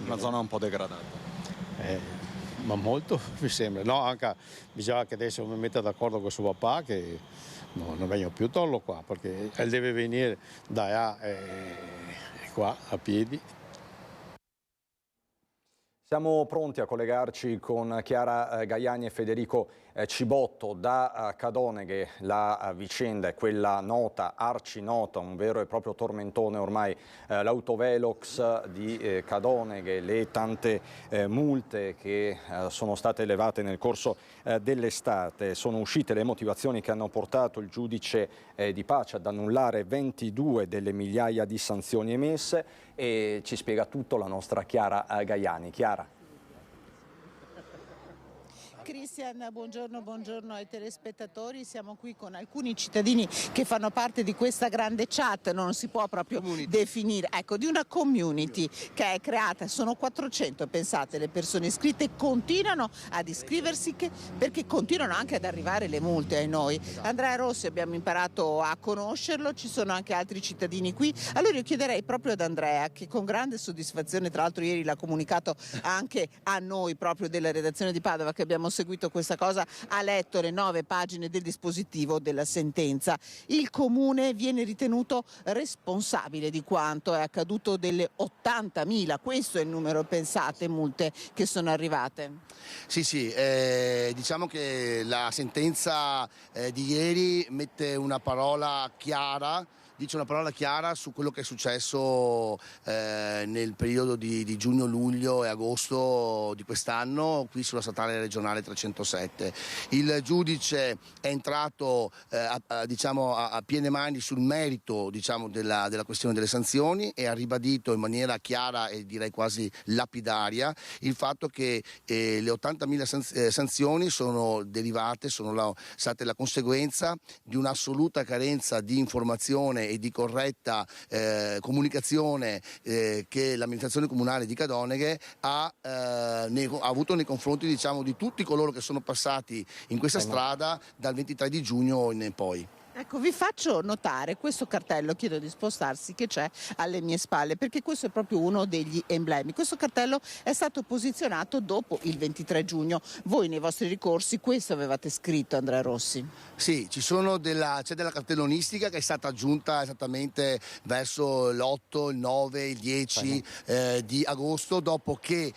Una zona un po' degradata. Ma molto mi sembra, no, anche bisogna che adesso mi metta d'accordo con suo papà che non vengo più a torlo qua, perché deve venire da là e qua a piedi. Siamo pronti a collegarci con Chiara Gaiani e Federico Cibotto da Cadoneghe. La vicenda è quella nota, arcinota, un vero e proprio tormentone ormai, l'autovelox di Cadoneghe, le tante multe che sono state elevate nel corso dell'estate. Sono uscite le motivazioni che hanno portato il giudice di pace ad annullare 22 delle migliaia di sanzioni emesse e ci spiega tutto la nostra Chiara Gaiani. Chiara. Cristian, buongiorno ai telespettatori. Siamo qui con alcuni cittadini che fanno parte di questa grande chat, non si può proprio definire, ecco, di una community che è creata, sono 400, pensate, le persone iscritte, continuano ad iscriversi perché continuano anche ad arrivare le multe ai noi. Andrea Rossi abbiamo imparato a conoscerlo, ci sono anche altri cittadini qui, allora io chiederei proprio ad Andrea, che con grande soddisfazione, tra l'altro ieri l'ha comunicato anche a noi proprio della redazione di Padova che abbiamo seguito questa cosa, ha letto le 9 pagine del dispositivo della sentenza. Il comune viene ritenuto responsabile di quanto è accaduto, delle 80.000, questo è il numero, pensate, multe che sono arrivate. Sì, diciamo che la sentenza di ieri mette una parola chiara, dice una parola chiara su quello che è successo nel periodo di giugno, luglio e agosto di quest'anno qui sulla statale regionale 307. Il giudice è entrato a piene mani sul merito, diciamo, della questione delle sanzioni e ha ribadito in maniera chiara e direi quasi lapidaria il fatto che le 80.000 sanzioni sono derivate, sono state la conseguenza di un'assoluta carenza di informazione e di corretta comunicazione che l'amministrazione comunale di Cadoneghe ha avuto nei confronti, diciamo, di tutti coloro che sono passati in questa strada dal 23 di giugno in poi. Ecco, vi faccio notare questo cartello, chiedo di spostarsi, che c'è alle mie spalle, perché questo è proprio uno degli emblemi. Questo cartello è stato posizionato dopo il 23 giugno. Voi nei vostri ricorsi questo avevate scritto, Andrea Rossi? Sì, c'è della cartellonistica che è stata aggiunta esattamente verso l'8, il 9, il 10 di agosto, dopo che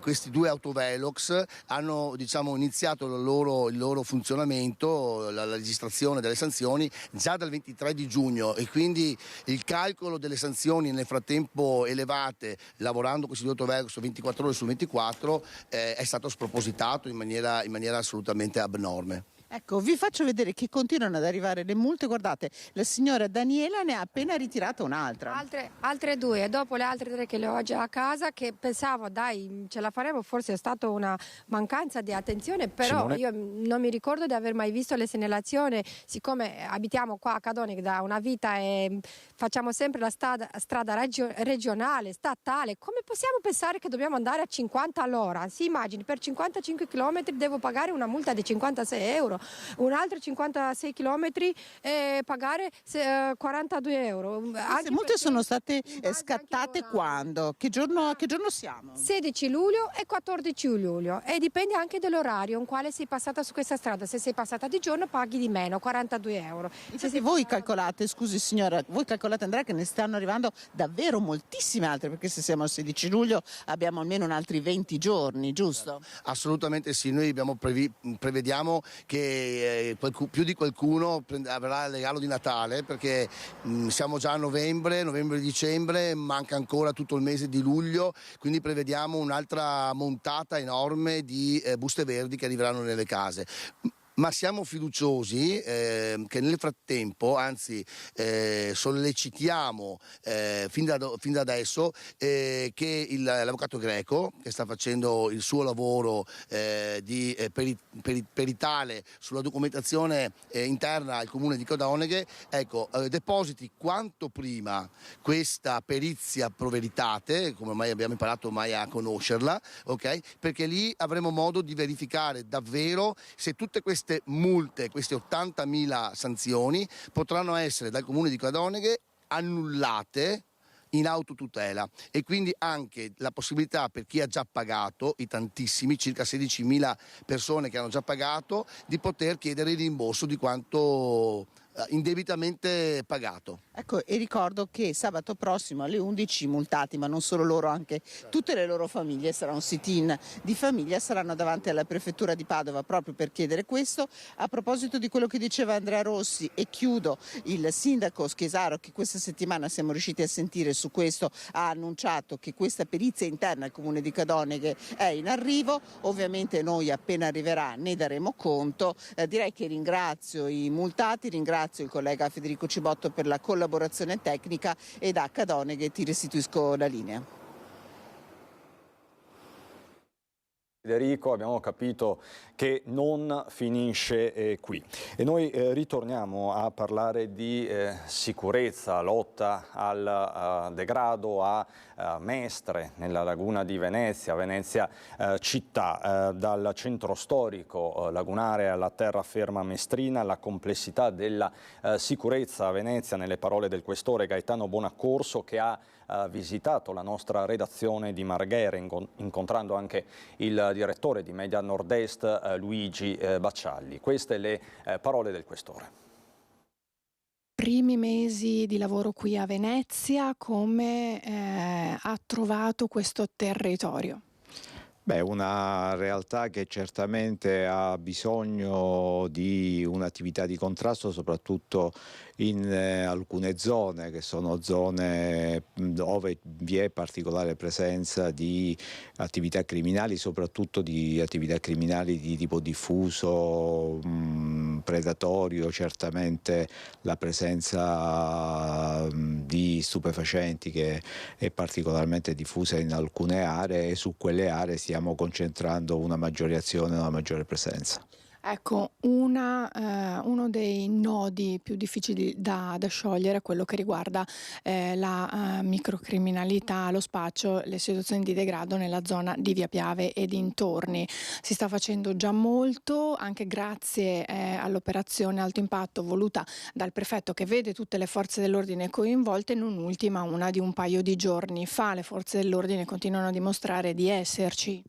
questi due autovelox hanno, diciamo, iniziato il loro funzionamento, la registrazione delle sanzioni già dal 23 di giugno e quindi il calcolo delle sanzioni nel frattempo elevate, lavorando questi due autovelox 24 ore su 24, è stato spropositato in maniera assolutamente abnorme. Ecco, vi faccio vedere che continuano ad arrivare le multe. Guardate, la signora Daniela ne ha appena ritirata un'altra. Altre 2, dopo le altre 3 che le ho già a casa, che pensavo dai ce la faremo, forse è stata una mancanza di attenzione, però Simone? io non mi ricordo di aver mai visto le segnalazioni, siccome abitiamo qua a Cadone da una vita e facciamo sempre la strada regionale, statale, come possiamo pensare che dobbiamo andare a 50 all'ora? Si immagini, per 55 km devo pagare una multa di 56 euro. Un altro 56 km e pagare 42 euro. Queste multe sono state scattate quando? Che giorno siamo? 16 luglio e 14 luglio e dipende anche dall'orario in quale sei passata su questa strada. Se sei passata di giorno paghi di meno, 42 euro. Se voi calcolate, scusi signora, voi calcolate Andrea che ne stanno arrivando davvero moltissime altre, perché se siamo al 16 luglio abbiamo almeno altri 20 giorni, giusto? Assolutamente sì, noi prevediamo che più di qualcuno avrà il regalo di Natale, perché siamo già a novembre-dicembre, manca ancora tutto il mese di luglio, quindi prevediamo un'altra montata enorme di buste verdi che arriveranno nelle case. Ma siamo fiduciosi che nel frattempo, anzi sollecitiamo fin da adesso che l'avvocato Greco, che sta facendo il suo lavoro di peritale sulla documentazione interna al comune di Cadoneghe, depositi quanto prima questa perizia pro veritate, come ormai abbiamo imparato ormai a conoscerla, ok? Perché lì avremo modo di verificare davvero se tutte queste multe, queste 80.000 sanzioni potranno essere dal comune di Cadoneghe annullate in autotutela, e quindi anche la possibilità per chi ha già pagato, i tantissimi, circa 16.000 persone che hanno già pagato, di poter chiedere il rimborso di quanto indebitamente pagato. Ecco, e ricordo che sabato prossimo alle 11 i multati, ma non solo loro, anche tutte le loro famiglie, sarà un sit-in di famiglia, saranno davanti alla prefettura di Padova proprio per chiedere questo. A proposito di quello che diceva Andrea Rossi, e chiudo, il sindaco Schesaro, che questa settimana siamo riusciti a sentire su questo, ha annunciato che questa perizia interna al comune di Cadoneghe è in arrivo. Ovviamente noi appena arriverà ne daremo conto. Direi che ringrazio i multati, ringrazio il collega Federico Cibotto per la collaborazione tecnica, e da Cadoneghe ti restituisco la linea. Federico, abbiamo capito che non finisce qui e noi ritorniamo a parlare di sicurezza, lotta al degrado a Mestre, nella laguna di Venezia, Venezia città, dal centro storico lagunare alla terraferma mestrina, la complessità della sicurezza a Venezia, nelle parole del questore Gaetano Bonaccorso, che ha visitato la nostra redazione di Marghera, incontrando anche il direttore di Media Nord-Est Luigi Baccialli. Queste le parole del questore. Primi mesi di lavoro qui a Venezia, come ha trovato questo territorio? Beh, una realtà che certamente ha bisogno di un'attività di contrasto, soprattutto in alcune zone, che sono zone dove vi è particolare presenza di attività criminali, soprattutto di attività criminali di tipo diffuso, predatorio. Certamente la presenza di stupefacenti, che è particolarmente diffusa in alcune aree, e su quelle aree stiamo concentrando una maggiore azione, una maggiore presenza. Ecco, uno dei nodi più difficili da sciogliere è quello che riguarda la microcriminalità, lo spaccio, le situazioni di degrado nella zona di Via Piave e dintorni. Si sta facendo già molto, anche grazie all'operazione Alto Impatto voluta dal prefetto, che vede tutte le forze dell'ordine coinvolte, non ultima una di un paio di giorni fa. Le forze dell'ordine continuano a dimostrare di esserci.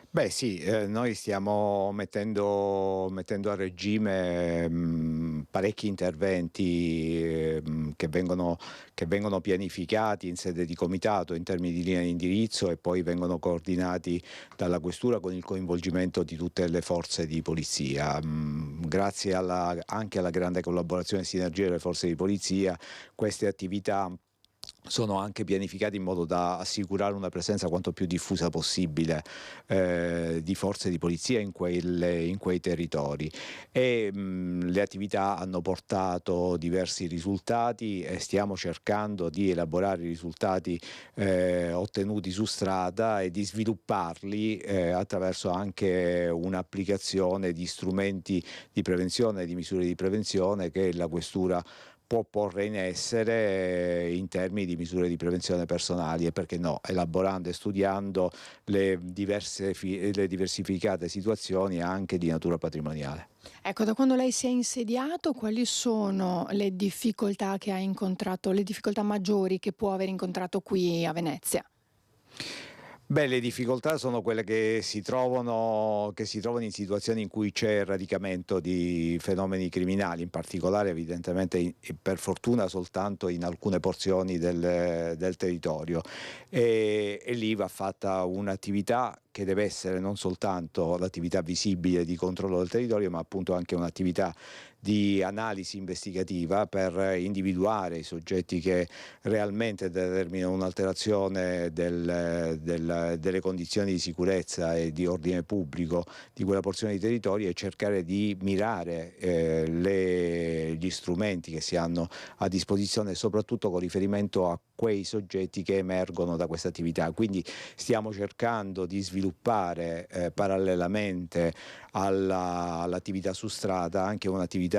Beh sì, noi stiamo mettendo a regime parecchi interventi che vengono pianificati in sede di comitato in termini di linea di indirizzo, e poi vengono coordinati dalla questura con il coinvolgimento di tutte le forze di polizia. Grazie anche alla grande collaborazione e sinergia delle forze di polizia, queste attività sono anche pianificati in modo da assicurare una presenza quanto più diffusa possibile di forze di polizia in quei territori, e le attività hanno portato diversi risultati e stiamo cercando di elaborare i risultati ottenuti su strada e di svilupparli attraverso anche un'applicazione di strumenti di prevenzione, di misure di prevenzione che la questura può porre in essere in termini di misure di prevenzione personali e, perché no, elaborando e studiando le diversificate situazioni anche di natura patrimoniale. Ecco, da quando lei si è insediato, quali sono le difficoltà che ha incontrato, le difficoltà maggiori che può aver incontrato qui a Venezia? Beh, le difficoltà sono quelle che si trovano in situazioni in cui c'è radicamento di fenomeni criminali, in particolare evidentemente per fortuna soltanto in alcune porzioni del territorio, e lì va fatta un'attività che deve essere non soltanto l'attività visibile di controllo del territorio, ma appunto anche un'attività di analisi investigativa per individuare i soggetti che realmente determinano un'alterazione delle condizioni di sicurezza e di ordine pubblico di quella porzione di territorio e cercare di mirare gli strumenti che si hanno a disposizione, soprattutto con riferimento a quei soggetti che emergono da questa attività. Quindi stiamo cercando di sviluppare parallelamente all'attività su strada anche un'attività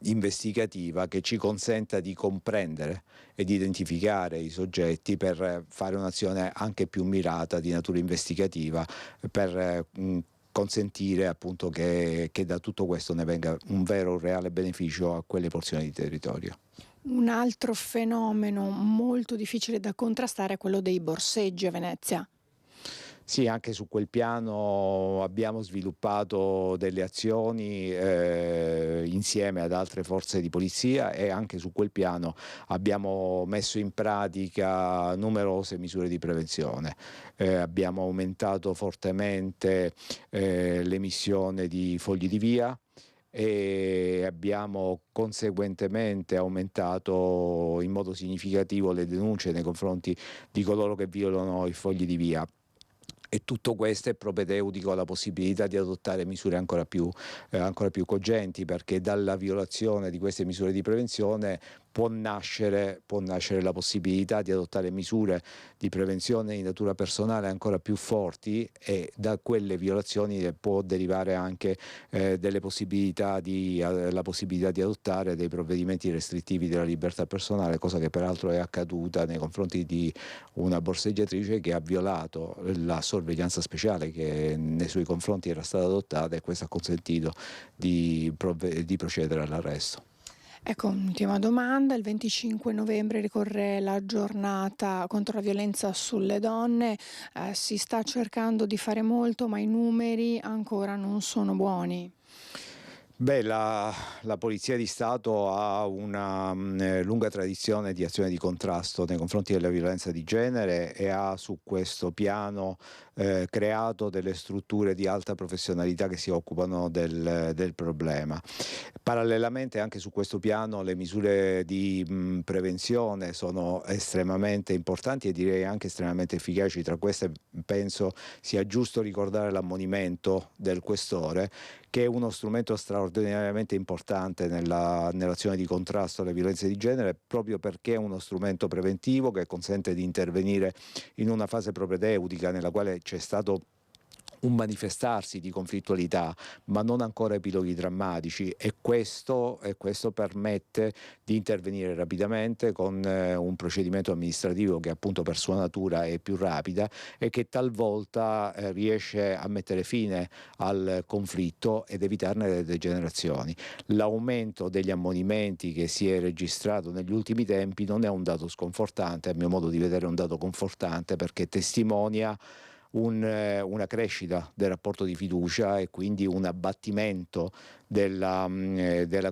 investigativa che ci consenta di comprendere e di identificare i soggetti per fare un'azione anche più mirata di natura investigativa, per consentire appunto che da tutto questo ne venga un vero, un reale beneficio a quelle porzioni di territorio. Un altro fenomeno molto difficile da contrastare è quello dei borseggi a Venezia. Sì, anche su quel piano abbiamo sviluppato delle azioni insieme ad altre forze di polizia, e anche su quel piano abbiamo messo in pratica numerose misure di prevenzione. Abbiamo aumentato fortemente l'emissione di fogli di via e abbiamo conseguentemente aumentato in modo significativo le denunce nei confronti di coloro che violano i fogli di via. E tutto questo è propedeutico alla possibilità di adottare misure ancora più cogenti, perché dalla violazione di queste misure di prevenzione può nascere la possibilità di adottare misure di prevenzione di natura personale ancora più forti, e da quelle violazioni può derivare anche la possibilità di adottare dei provvedimenti restrittivi della libertà personale, cosa che peraltro è accaduta nei confronti di una borseggiatrice che ha violato la sorveglianza speciale che nei suoi confronti era stata adottata, e questo ha consentito di procedere all'arresto. Ecco, un'ultima domanda. Il 25 novembre ricorre la giornata contro la violenza sulle donne. Si sta cercando di fare molto, ma i numeri ancora non sono buoni. Beh, la Polizia di Stato ha una lunga tradizione di azione di contrasto nei confronti della violenza di genere e ha su questo piano creato delle strutture di alta professionalità che si occupano del problema. Parallelamente anche su questo piano le misure di prevenzione sono estremamente importanti e direi anche estremamente efficaci. Tra queste penso sia giusto ricordare l'ammonimento del questore, che è uno strumento straordinariamente importante nell'azione di contrasto alle violenze di genere, proprio perché è uno strumento preventivo che consente di intervenire in una fase propedeutica nella quale c'è stato un manifestarsi di conflittualità, ma non ancora epiloghi drammatici, e questo permette di intervenire rapidamente con un procedimento amministrativo che appunto per sua natura è più rapida e che talvolta riesce a mettere fine al conflitto ed evitarne le degenerazioni. L'aumento degli ammonimenti che si è registrato negli ultimi tempi non è un dato sconfortante, a mio modo di vedere è un dato confortante, perché testimonia una crescita del rapporto di fiducia e quindi un abbattimento della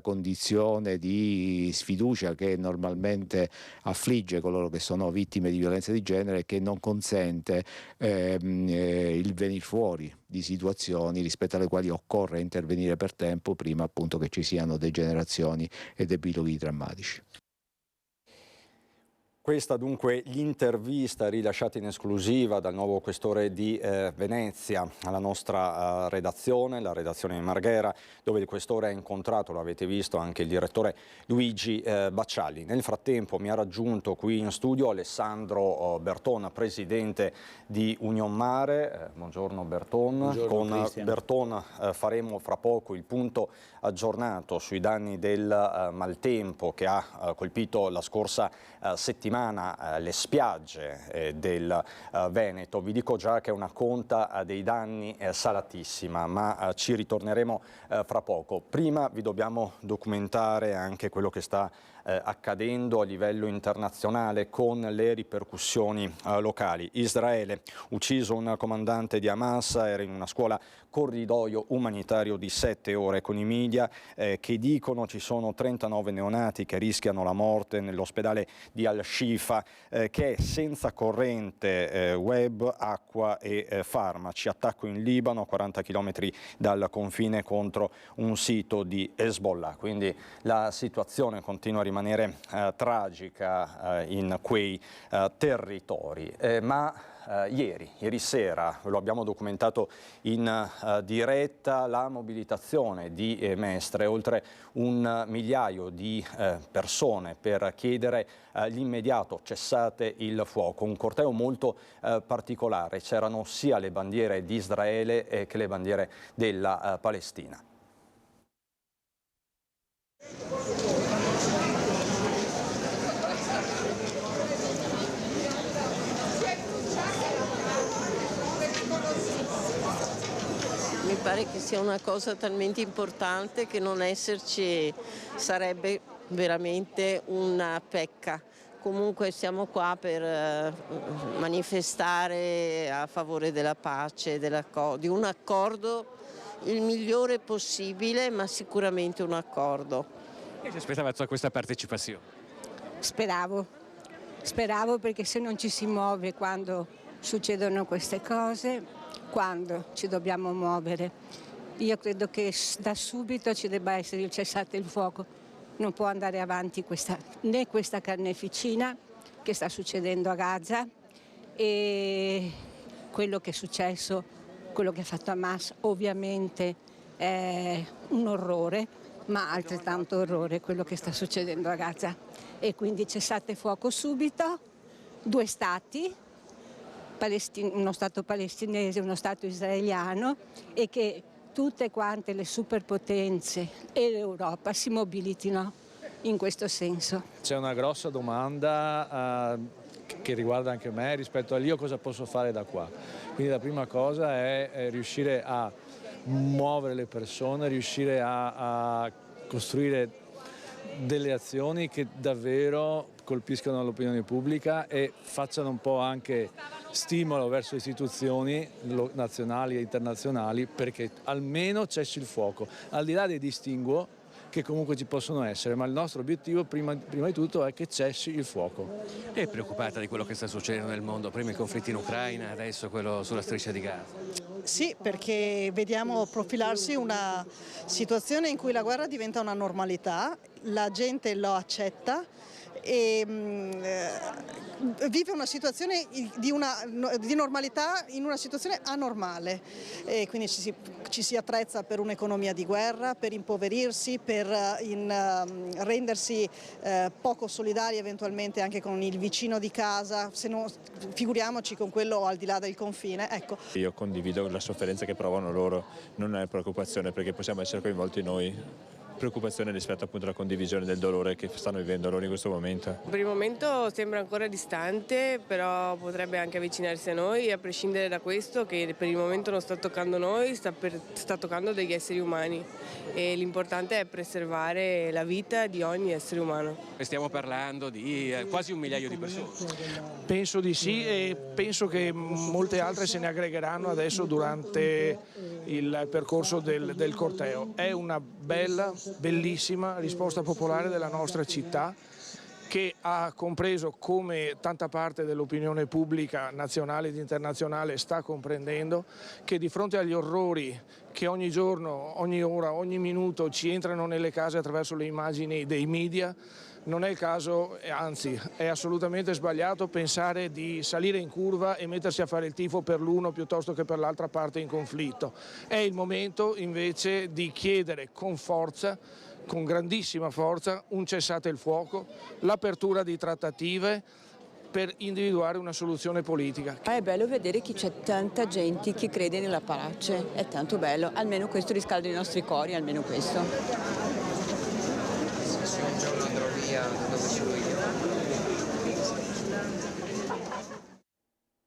condizione di sfiducia che normalmente affligge coloro che sono vittime di violenza di genere e che non consente il venir fuori di situazioni rispetto alle quali occorre intervenire per tempo prima appunto che ci siano degenerazioni ed epiloghi drammatici. Questa dunque l'intervista rilasciata in esclusiva dal nuovo questore di Venezia alla nostra redazione, la redazione di Marghera, dove il questore ha incontrato, lo avete visto, anche il direttore Luigi Bacciali. Nel frattempo mi ha raggiunto qui in studio Alessandro Berton, presidente di Union Mare. Buongiorno Berton. Buongiorno, con Cristian. Berton faremo fra poco il punto aggiornato sui danni del maltempo che ha colpito la scorsa settimana le spiagge del Veneto. Vi dico già che è una conta dei danni salatissima, ma ci ritorneremo fra poco. Prima vi dobbiamo documentare anche quello che sta accadendo a livello internazionale con le ripercussioni locali. Israele, ucciso un comandante di Hamas, era in una scuola corridoio umanitario di 7 ore, con i media che dicono ci sono 39 neonati che rischiano la morte nell'ospedale di Al-Shifa che è senza corrente web, acqua e farmaci. Attacco in Libano, 40 km dal confine, contro un sito di Hezbollah. Quindi la situazione continua a rimanere tragica in quei territori. Ieri sera, lo abbiamo documentato in diretta, la mobilitazione di Mestre, oltre 1 migliaio di persone per chiedere l'immediato cessate il fuoco. Un corteo molto particolare, c'erano sia le bandiere di Israele che le bandiere della Palestina. Mi pare che sia una cosa talmente importante che non esserci sarebbe veramente una pecca. Comunque siamo qua per manifestare a favore della pace, di un accordo il migliore possibile, ma sicuramente un accordo. E si aspettava tutta questa partecipazione? Speravo perché se non ci si muove quando succedono queste cose, quando ci dobbiamo muovere? Io credo che da subito ci debba essere il cessate il fuoco. Non può andare avanti né questa carneficina che sta succedendo a Gaza, e quello che è successo, quello che ha fatto Hamas ovviamente è un orrore, ma altrettanto orrore quello che sta succedendo a Gaza. E quindi cessate fuoco subito, 2 stati, uno Stato palestinese e uno Stato israeliano, e che tutte quante le superpotenze e l'Europa si mobilitino in questo senso. C'è una grossa domanda che riguarda anche me rispetto a io cosa posso fare da qua. Quindi la prima cosa è riuscire a muovere le persone, riuscire a costruire delle azioni che davvero colpiscano l'opinione pubblica e facciano un po' anche stimolo verso istituzioni nazionali e internazionali perché almeno cessi il fuoco, al di là dei distinguo che comunque ci possono essere, ma il nostro obiettivo prima di tutto è che cessi il fuoco. È preoccupata di quello che sta succedendo nel mondo? Prima i conflitti in Ucraina, adesso quello sulla striscia di Gaza. Sì, perché vediamo profilarsi una situazione in cui la guerra diventa una normalità, la gente lo accetta e vive una situazione di normalità in una situazione anormale, e quindi ci si attrezza per un'economia di guerra, per impoverirsi, per rendersi poco solidari eventualmente anche con il vicino di casa, se no, figuriamoci con quello al di là del confine. Ecco. Io condivido la sofferenza che provano loro, non è preoccupazione perché possiamo essere coinvolti noi. Preoccupazione rispetto appunto alla condivisione del dolore che stanno vivendo loro in questo momento. Per il momento sembra ancora distante, però potrebbe anche avvicinarsi a noi, a prescindere da questo che per il momento non sta toccando noi, sta toccando degli esseri umani, e l'importante è preservare la vita di ogni essere umano. Stiamo parlando di quasi 1 migliaio di persone. Penso di sì, e penso che molte altre se ne aggregheranno adesso durante il percorso del corteo. È una bellissima risposta popolare della nostra città, che ha compreso, come tanta parte dell'opinione pubblica nazionale ed internazionale sta comprendendo, che di fronte agli orrori che ogni giorno, ogni ora, ogni minuto ci entrano nelle case attraverso le immagini dei media, non è il caso, anzi è assolutamente sbagliato pensare di salire in curva e mettersi a fare il tifo per l'uno piuttosto che per l'altra parte in conflitto. È il momento invece di chiedere con forza, con grandissima forza, un cessate il fuoco, l'apertura di trattative per individuare una soluzione politica. È bello vedere che c'è tanta gente che crede nella pace, è tanto bello, almeno questo riscalda i nostri cuori, almeno questo. Se un giorno andrò via da dove sono io.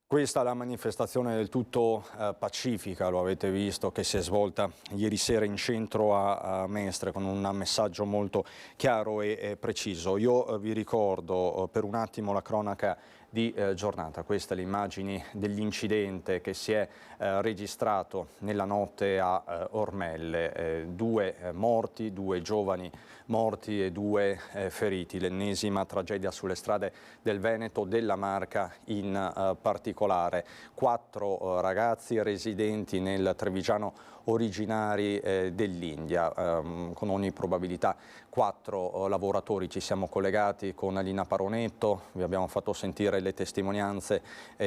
Questa è la manifestazione del tutto pacifica, lo avete visto, che si è svolta ieri sera in centro a Mestre con un messaggio molto chiaro e preciso. Io vi ricordo per un attimo la cronaca di giornata. Queste le immagini dell'incidente che si è registrato nella notte a Ormelle. 2 morti, 2 giovani morti e 2 feriti. L'ennesima tragedia sulle strade del Veneto, della Marca in particolare. 4 ragazzi residenti nel Trevigiano originari dell'India, con ogni probabilità 4 lavoratori. Ci siamo collegati con Lina Paronetto, vi abbiamo fatto sentire le testimonianze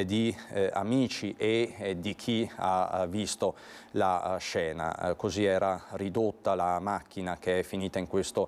di amici e di chi ha visto la scena. Così era ridotta la macchina che è finita in questo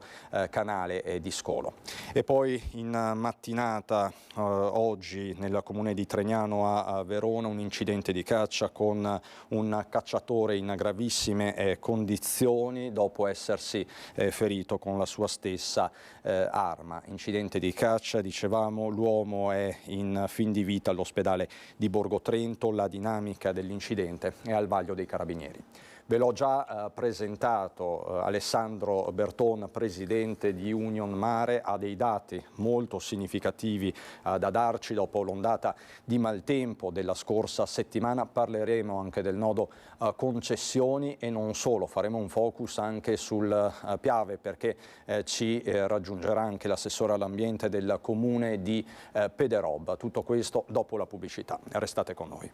canale di scolo. E poi in mattinata oggi nel comune di Tregnano a Verona un incidente di caccia con un cacciatore in gravissime condizioni dopo essersi ferito con la sua stessa arma. Incidente di caccia, dicevamo, l'uomo è in fin di vita all'ospedale di Borgo Trento, la dinamica dell'incidente è al vaglio dei Carabinieri. Ve l'ho già presentato, Alessandro Berton, presidente di Union Mare, ha dei dati molto significativi da darci dopo l'ondata di maltempo della scorsa settimana. Parleremo anche del nodo concessioni e non solo, faremo un focus anche sul Piave perché ci raggiungerà anche l'assessore all'ambiente del comune di Pederobba. Tutto questo dopo la pubblicità. Restate con noi.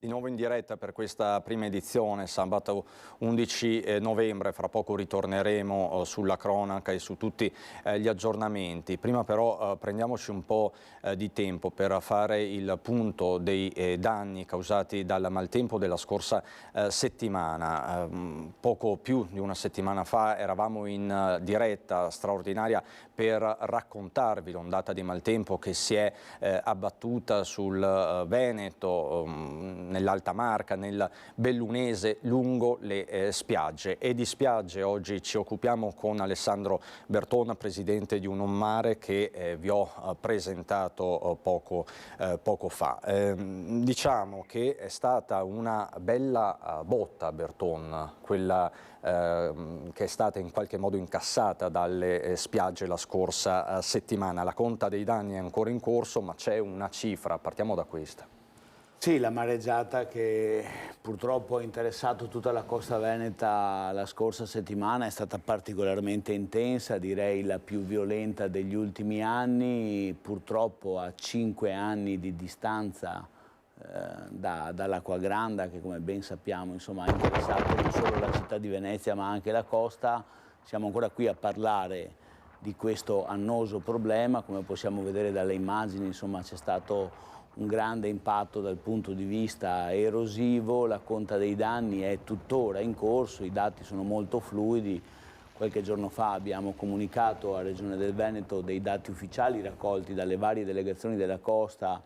Di nuovo in diretta per questa prima edizione, sabato 11 novembre, fra poco ritorneremo sulla cronaca e su tutti gli aggiornamenti. Prima però prendiamoci un po' di tempo per fare il punto dei danni causati dal maltempo della scorsa settimana. Poco più di una settimana fa eravamo in diretta straordinaria per raccontarvi l'ondata di maltempo che si è abbattuta sul Veneto, nell'Alta Marca, nel Bellunese, lungo le spiagge. E di spiagge oggi ci occupiamo con Alessandro Berton, presidente di Union Mare, che vi ho presentato poco fa. Diciamo che è stata una bella botta, Berton, quella che è stata in qualche modo incassata dalle spiagge la scorsa settimana. La conta dei danni è ancora in corso, ma c'è una cifra, partiamo da questa. Sì, la mareggiata che purtroppo ha interessato tutta la costa veneta la scorsa settimana è stata particolarmente intensa, direi la più violenta degli ultimi anni, purtroppo a 5 anni di distanza dall'Acqua Granda, che come ben sappiamo insomma, ha interessato non solo la città di Venezia ma anche la costa. Siamo ancora qui a parlare di questo annoso problema, come possiamo vedere dalle immagini insomma, c'è stato un grande impatto dal punto di vista erosivo, la conta dei danni è tuttora in corso, i dati sono molto fluidi. Qualche giorno fa abbiamo comunicato alla Regione del Veneto dei dati ufficiali raccolti dalle varie delegazioni della costa,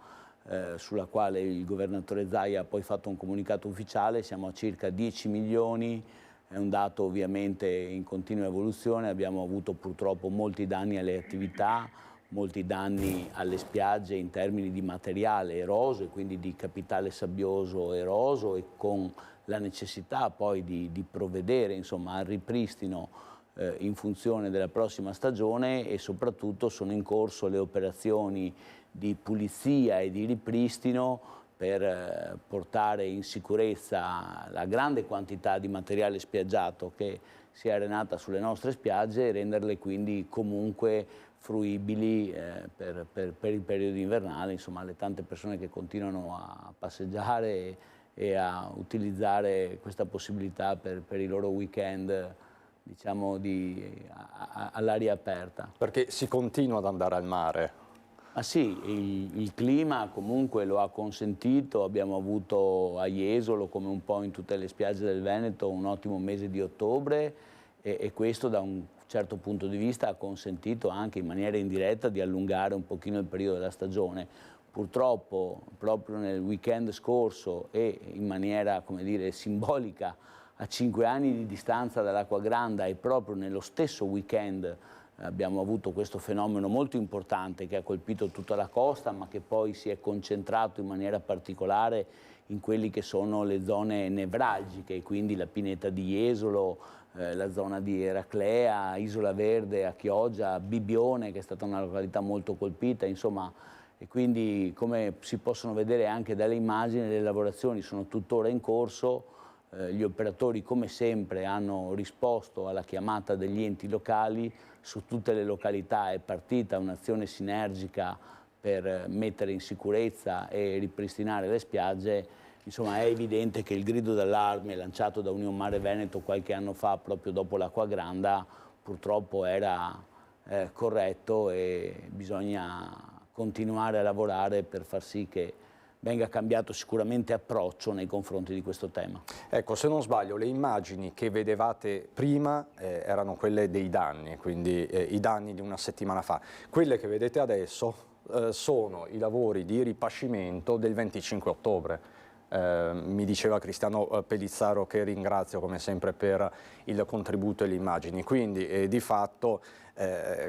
sulla quale il governatore Zaia ha poi fatto un comunicato ufficiale. Siamo a circa 10 milioni, è un dato ovviamente in continua evoluzione, abbiamo avuto purtroppo molti danni alle attività, molti danni alle spiagge in termini di materiale eroso e quindi di capitale sabbioso eroso, e con la necessità poi di provvedere insomma, al ripristino in funzione della prossima stagione, e soprattutto sono in corso le operazioni di pulizia e di ripristino per portare in sicurezza la grande quantità di materiale spiaggiato che si è arenata sulle nostre spiagge e renderle quindi comunque fruibili per il periodo invernale, insomma le tante persone che continuano a passeggiare e a utilizzare questa possibilità per i loro weekend, diciamo, all'aria aperta. Perché si continua ad andare al mare? Ma sì, il clima comunque lo ha consentito, abbiamo avuto a Jesolo, come un po' in tutte le spiagge del Veneto, un ottimo mese di ottobre e questo da un certo punto di vista ha consentito anche in maniera indiretta di allungare un pochino il periodo della stagione. Purtroppo proprio nel weekend scorso e in maniera, come dire, simbolica, a 5 anni di distanza dall'Acqua Granda e proprio nello stesso weekend abbiamo avuto questo fenomeno molto importante che ha colpito tutta la costa, ma che poi si è concentrato in maniera particolare in quelli che sono le zone nevralgiche, quindi la pineta di Jesolo, la zona di Eraclea, Isola Verde, a Chioggia, Bibbione, che è stata una località molto colpita, insomma, e quindi come si possono vedere anche dalle immagini, le lavorazioni sono tuttora in corso. Gli operatori come sempre hanno risposto alla chiamata degli enti locali, su tutte le località è partita un'azione sinergica per mettere in sicurezza e ripristinare le spiagge. Insomma è evidente che il grido d'allarme lanciato da Union Mare Veneto qualche anno fa proprio dopo l'Acqua Granda purtroppo era corretto e bisogna continuare a lavorare per far sì che venga cambiato sicuramente approccio nei confronti di questo tema. Ecco, se non sbaglio, le immagini che vedevate prima erano quelle dei danni, quindi i danni di una settimana fa. Quelle che vedete adesso sono i lavori di ripascimento del 25 ottobre. Mi diceva Cristiano Pellizzaro, che ringrazio come sempre per il contributo e le immagini. Quindi di fatto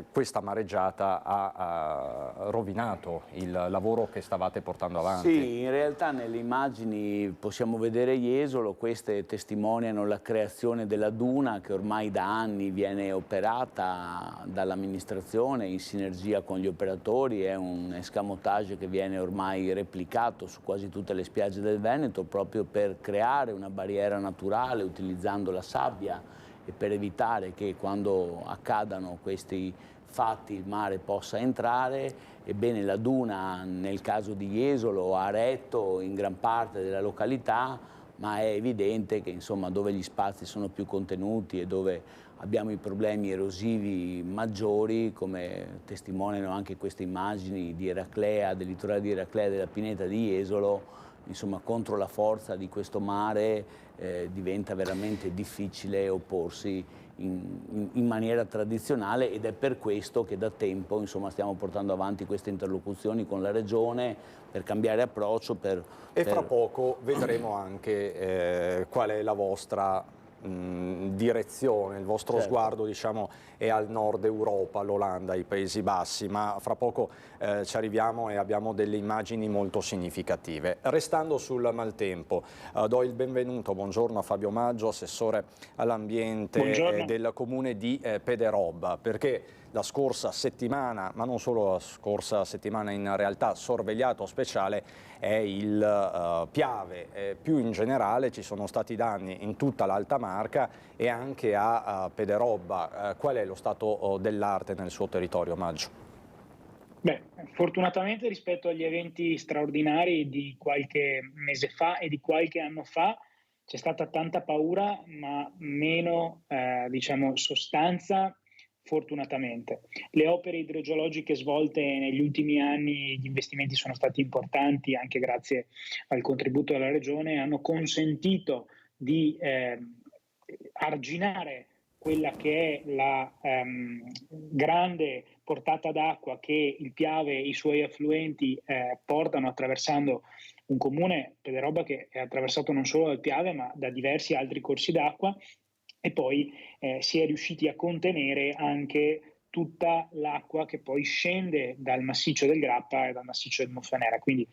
questa mareggiata ha rovinato il lavoro che stavate portando avanti. Sì, in realtà nelle immagini possiamo vedere Jesolo, queste testimoniano la creazione della duna che ormai da anni viene operata dall'amministrazione in sinergia con gli operatori, è un escamotage che viene ormai replicato su quasi tutte le spiagge del Veneto proprio per creare una barriera naturale utilizzando la sabbia e per evitare che quando accadano questi fatti il mare possa entrare. Ebbene la duna nel caso di Jesolo ha retto in gran parte della località, ma è evidente che insomma dove gli spazi sono più contenuti e dove abbiamo i problemi erosivi maggiori, come testimoniano anche queste immagini di Eraclea, del litorale di Eraclea, della pineta di Jesolo, insomma contro la forza di questo mare diventa veramente difficile opporsi in maniera tradizionale ed è per questo che da tempo insomma, stiamo portando avanti queste interlocuzioni con la Regione per cambiare approccio. E fra poco vedremo anche qual è la vostra direzione, il vostro sguardo diciamo è al nord Europa, l'Olanda, i Paesi Bassi, ma fra poco ci arriviamo e abbiamo delle immagini molto significative. Restando sul maltempo, do il benvenuto, buongiorno a Fabio Maggio, assessore all'ambiente del comune di Pederobba, perché la scorsa settimana, ma non solo la scorsa settimana, in realtà sorvegliato speciale è il Piave. Più in generale ci sono stati danni in tutta l'Alta Marca e anche a Pederobba. Qual è lo stato dell'arte nel suo territorio, Maggio? Beh, fortunatamente rispetto agli eventi straordinari di qualche mese fa e di qualche anno fa c'è stata tanta paura, ma meno diciamo, sostanza. Fortunatamente. Le opere idrogeologiche svolte negli ultimi anni, gli investimenti sono stati importanti anche grazie al contributo della Regione, hanno consentito di arginare quella che è la grande portata d'acqua che il Piave e i suoi affluenti portano attraversando un comune, Pederobba, che è attraversato non solo dal Piave ma da diversi altri corsi d'acqua. E poi si è riusciti a contenere anche tutta l'acqua che poi scende dal massiccio del Grappa e dal massiccio del Muffanera. Quindi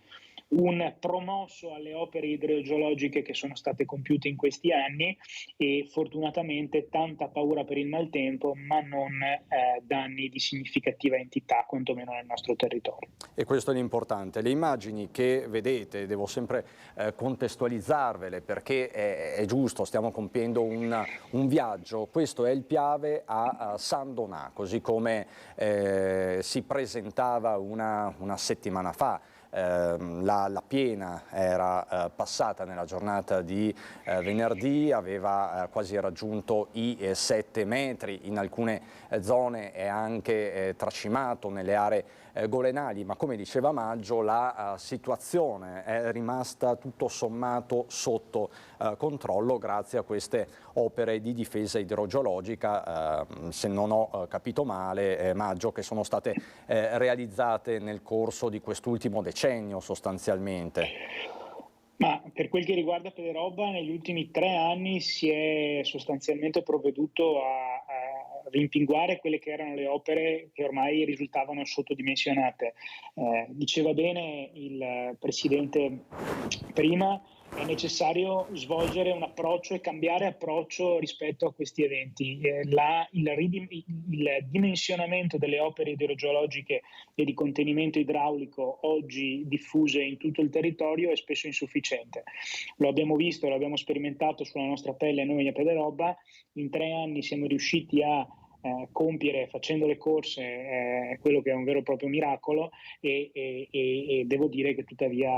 un promosso alle opere idrogeologiche che sono state compiute in questi anni e fortunatamente tanta paura per il maltempo, ma non danni di significativa entità, quantomeno nel nostro territorio. E questo è l'importante. Le immagini che vedete, devo sempre contestualizzarvele perché è giusto, stiamo compiendo un viaggio. Questo è il Piave a San Donà, così come si presentava una settimana fa. La piena era passata nella giornata di venerdì, aveva quasi raggiunto i 7 metri, in alcune zone è anche tracimato nelle aree golenali, ma come diceva Maggio la situazione è rimasta tutto sommato sotto controllo grazie a queste opere di difesa idrogeologica, se non ho capito male Maggio, che sono state realizzate nel corso di quest'ultimo decennio sostanzialmente. Ma per quel che riguarda Federobba, negli ultimi 3 anni si è sostanzialmente provveduto a rimpinguare quelle che erano le opere che ormai risultavano sottodimensionate. Diceva bene il Presidente prima, è necessario svolgere un approccio e cambiare approccio rispetto a questi eventi. Il dimensionamento delle opere idrogeologiche e di contenimento idraulico oggi diffuse in tutto il territorio è spesso insufficiente. Lo abbiamo visto, lo abbiamo sperimentato sulla nostra pelle noi a Federobba. In 3 anni siamo riusciti a compiere, facendo le corse, quello che è un vero e proprio miracolo e devo dire che tuttavia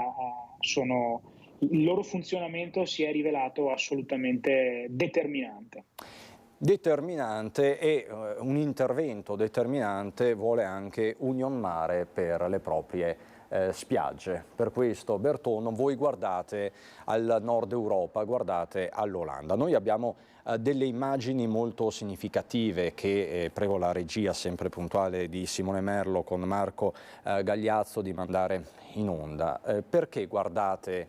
il loro funzionamento si è rivelato assolutamente determinante. Determinante, e un intervento determinante vuole anche Union Mare per le proprie spiagge. Per questo, Bertono, voi guardate al nord Europa, guardate all'Olanda. Noi abbiamo delle immagini molto significative che prego la regia sempre puntuale di Simone Merlo con Marco Gagliazzo di mandare in onda. Perché guardate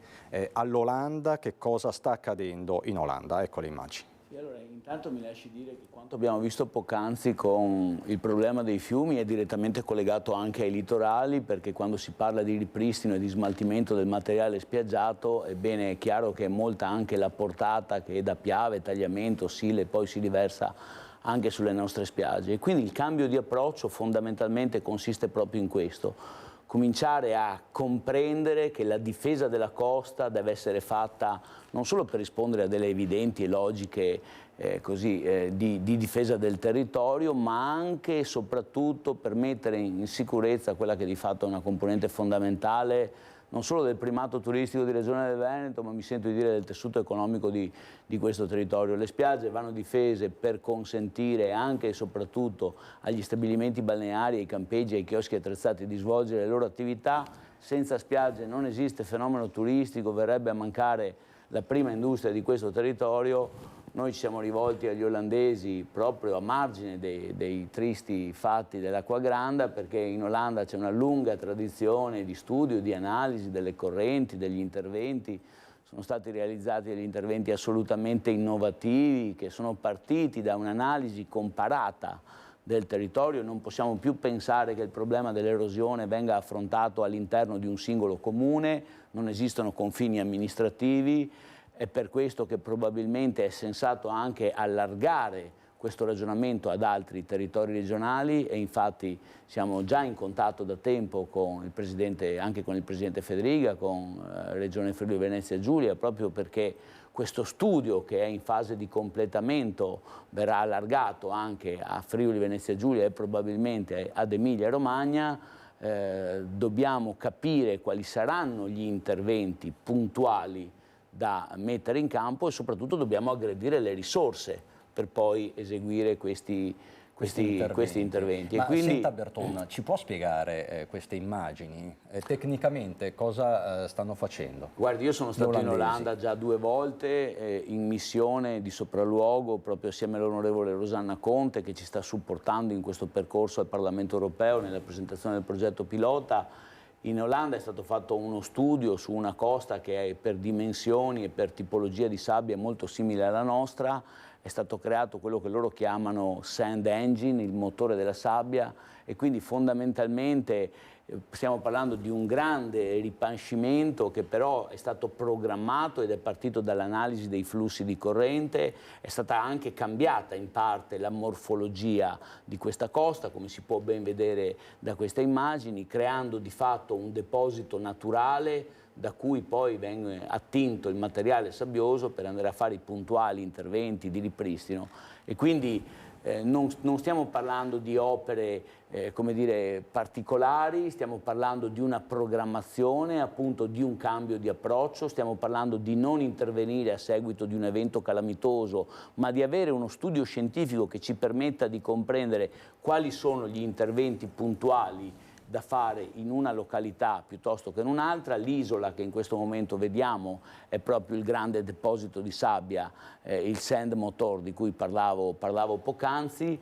all'Olanda? Che cosa sta accadendo in Olanda? Ecco le immagini. Allora, intanto mi lasci dire che quanto abbiamo visto poc'anzi con il problema dei fiumi è direttamente collegato anche ai litorali, perché quando si parla di ripristino e di smaltimento del materiale spiaggiato, ebbene è chiaro che è molta anche la portata che da Piave, Tagliamento, Sile poi si riversa anche sulle nostre spiagge. E quindi il cambio di approccio fondamentalmente consiste proprio in questo: cominciare a comprendere che la difesa della costa deve essere fatta non solo per rispondere a delle evidenti e logiche di difesa del territorio, ma anche e soprattutto per mettere in sicurezza quella che di fatto è una componente fondamentale non solo del primato turistico di Regione del Veneto, ma mi sento di dire del tessuto economico di questo territorio. Le spiagge vanno difese per consentire anche e soprattutto agli stabilimenti balneari, ai campeggi, ai chioschi attrezzati di svolgere le loro attività. Senza spiagge non esiste fenomeno turistico, verrebbe a mancare la prima industria di questo territorio. Noi ci siamo rivolti agli olandesi proprio a margine dei tristi fatti dell'Acqua Granda, perché in Olanda c'è una lunga tradizione di studio, di analisi delle correnti, degli interventi. Sono stati realizzati degli interventi assolutamente innovativi che sono partiti da un'analisi comparata del territorio. Non possiamo più pensare che il problema dell'erosione venga affrontato all'interno di un singolo comune, non esistono confini amministrativi. È per questo che probabilmente è sensato anche allargare questo ragionamento ad altri territori regionali, e infatti siamo già in contatto da tempo con il Presidente, anche con il Presidente Federica, con Regione Friuli Venezia Giulia, proprio perché questo studio, che è in fase di completamento, verrà allargato anche a Friuli Venezia Giulia e probabilmente ad Emilia Romagna. Dobbiamo capire quali saranno gli interventi puntuali da mettere in campo e soprattutto dobbiamo aggredire le risorse per poi eseguire questi interventi. Ma e quindi... senta Berton, ci può spiegare queste immagini? Tecnicamente cosa stanno facendo? Guardi, io sono stato in Olanda già 2 volte in missione di sopralluogo proprio assieme all'onorevole Rosanna Conte, che ci sta supportando in questo percorso al Parlamento europeo nella presentazione del progetto pilota. In Olanda è stato fatto uno studio su una costa che è per dimensioni e per tipologia di sabbia molto simile alla nostra. È stato creato quello che loro chiamano sand engine, il motore della sabbia, e quindi fondamentalmente stiamo parlando di un grande ripanscimento che però è stato programmato ed è partito dall'analisi dei flussi di corrente. È stata anche cambiata in parte la morfologia di questa costa, come si può ben vedere da queste immagini, creando di fatto un deposito naturale da cui poi viene attinto il materiale sabbioso per andare a fare i puntuali interventi di ripristino. E quindi non stiamo parlando di opere come dire, particolari, stiamo parlando di una programmazione, appunto di un cambio di approccio, stiamo parlando di non intervenire a seguito di un evento calamitoso, ma di avere uno studio scientifico che ci permetta di comprendere quali sono gli interventi puntuali da fare in una località piuttosto che in un'altra. L'isola che in questo momento vediamo è proprio il grande deposito di sabbia, il Sand Motor di cui parlavo poc'anzi,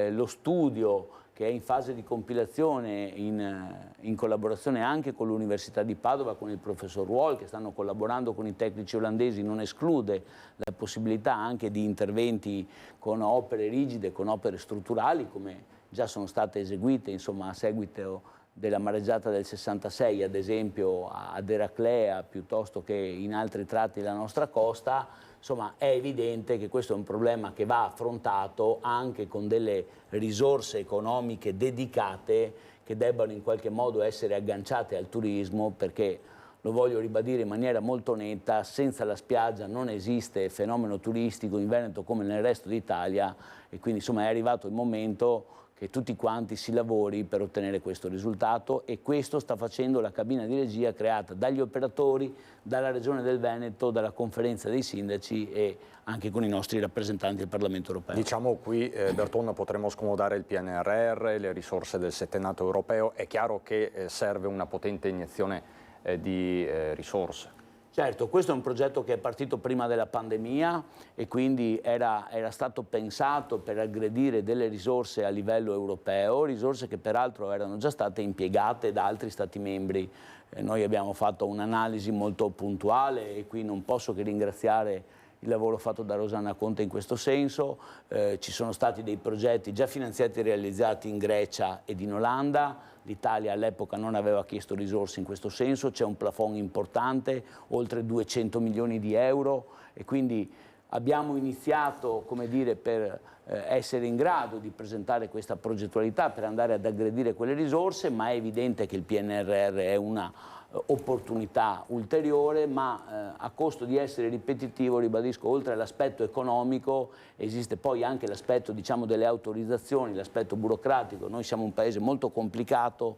lo studio che è in fase di compilazione in collaborazione anche con l'Università di Padova, con il professor Ruol, che stanno collaborando con i tecnici olandesi, non esclude la possibilità anche di interventi con opere rigide, con opere strutturali, come già sono state eseguite insomma, a seguito della mareggiata del 66, ad esempio ad Eraclea, piuttosto che in altri tratti della nostra costa. Insomma, è evidente che questo è un problema che va affrontato anche con delle risorse economiche dedicate che debbano in qualche modo essere agganciate al turismo, perché, lo voglio ribadire in maniera molto netta, senza la spiaggia non esiste fenomeno turistico in Veneto come nel resto d'Italia, e quindi insomma è arrivato il momento che tutti quanti si lavori per ottenere questo risultato, e questo sta facendo la cabina di regia creata dagli operatori, dalla Regione del Veneto, dalla conferenza dei sindaci e anche con i nostri rappresentanti del Parlamento europeo. Diciamo qui, Berton, potremmo scomodare il PNRR, le risorse del settennato europeo. È chiaro che serve una potente iniezione di risorse. Certo, questo è un progetto che è partito prima della pandemia e quindi era stato pensato per aggredire delle risorse a livello europeo, risorse che peraltro erano già state impiegate da altri Stati membri. Noi abbiamo fatto un'analisi molto puntuale e qui non posso che ringraziare il lavoro fatto da Rosanna Conte in questo senso. Ci sono stati dei progetti già finanziati e realizzati in Grecia ed in Olanda. L'Italia all'epoca non aveva chiesto risorse in questo senso, c'è un plafond importante, oltre 200 milioni di euro, e quindi abbiamo iniziato, come dire, per essere in grado di presentare questa progettualità, per andare ad aggredire quelle risorse, ma è evidente che il PNRR è una opportunità ulteriore, ma a costo di essere ripetitivo, ribadisco, oltre all'aspetto economico esiste poi anche l'aspetto, diciamo, delle autorizzazioni, l'aspetto burocratico. Noi siamo un paese molto complicato,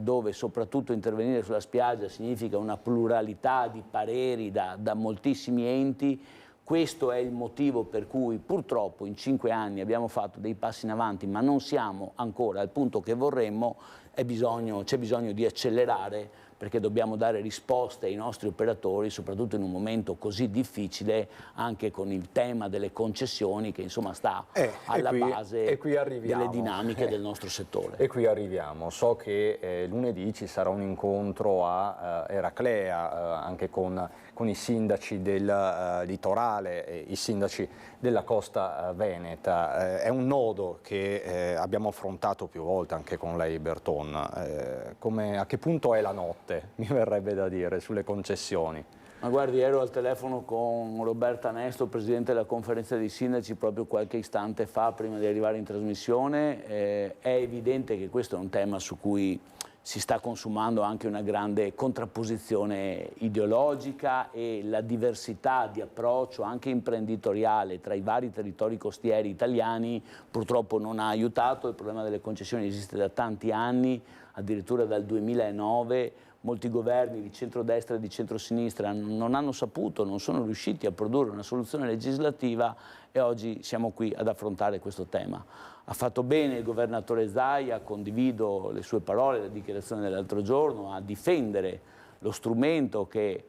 dove soprattutto intervenire sulla spiaggia significa una pluralità di pareri da moltissimi enti. Questo è il motivo per cui purtroppo in 5 anni abbiamo fatto dei passi in avanti, ma non siamo ancora al punto che vorremmo. C'è bisogno di accelerare, perché dobbiamo dare risposte ai nostri operatori, soprattutto in un momento così difficile, anche con il tema delle concessioni che insomma sta alla base delle dinamiche del nostro settore. E qui arriviamo. So che lunedì ci sarà un incontro a Eraclea, anche con i sindaci del litorale, i sindaci della costa veneta. È un nodo che abbiamo affrontato più volte anche con lei, Berton. A che punto è la notte, mi verrebbe da dire, sulle concessioni? Ma guardi, ero al telefono con Roberta Nesto, presidente della conferenza dei sindaci, proprio qualche istante fa, prima di arrivare in trasmissione. È evidente che questo è un tema su cui si sta consumando anche una grande contrapposizione ideologica, e la diversità di approccio anche imprenditoriale tra i vari territori costieri italiani purtroppo non ha aiutato. Il problema delle concessioni esiste da tanti anni, addirittura dal 2009. Molti governi di centrodestra e di centrosinistra non hanno saputo, non sono riusciti a produrre una soluzione legislativa, e oggi siamo qui ad affrontare questo tema. Ha fatto bene il governatore Zaia, condivido le sue parole, la dichiarazione dell'altro giorno, a difendere lo strumento che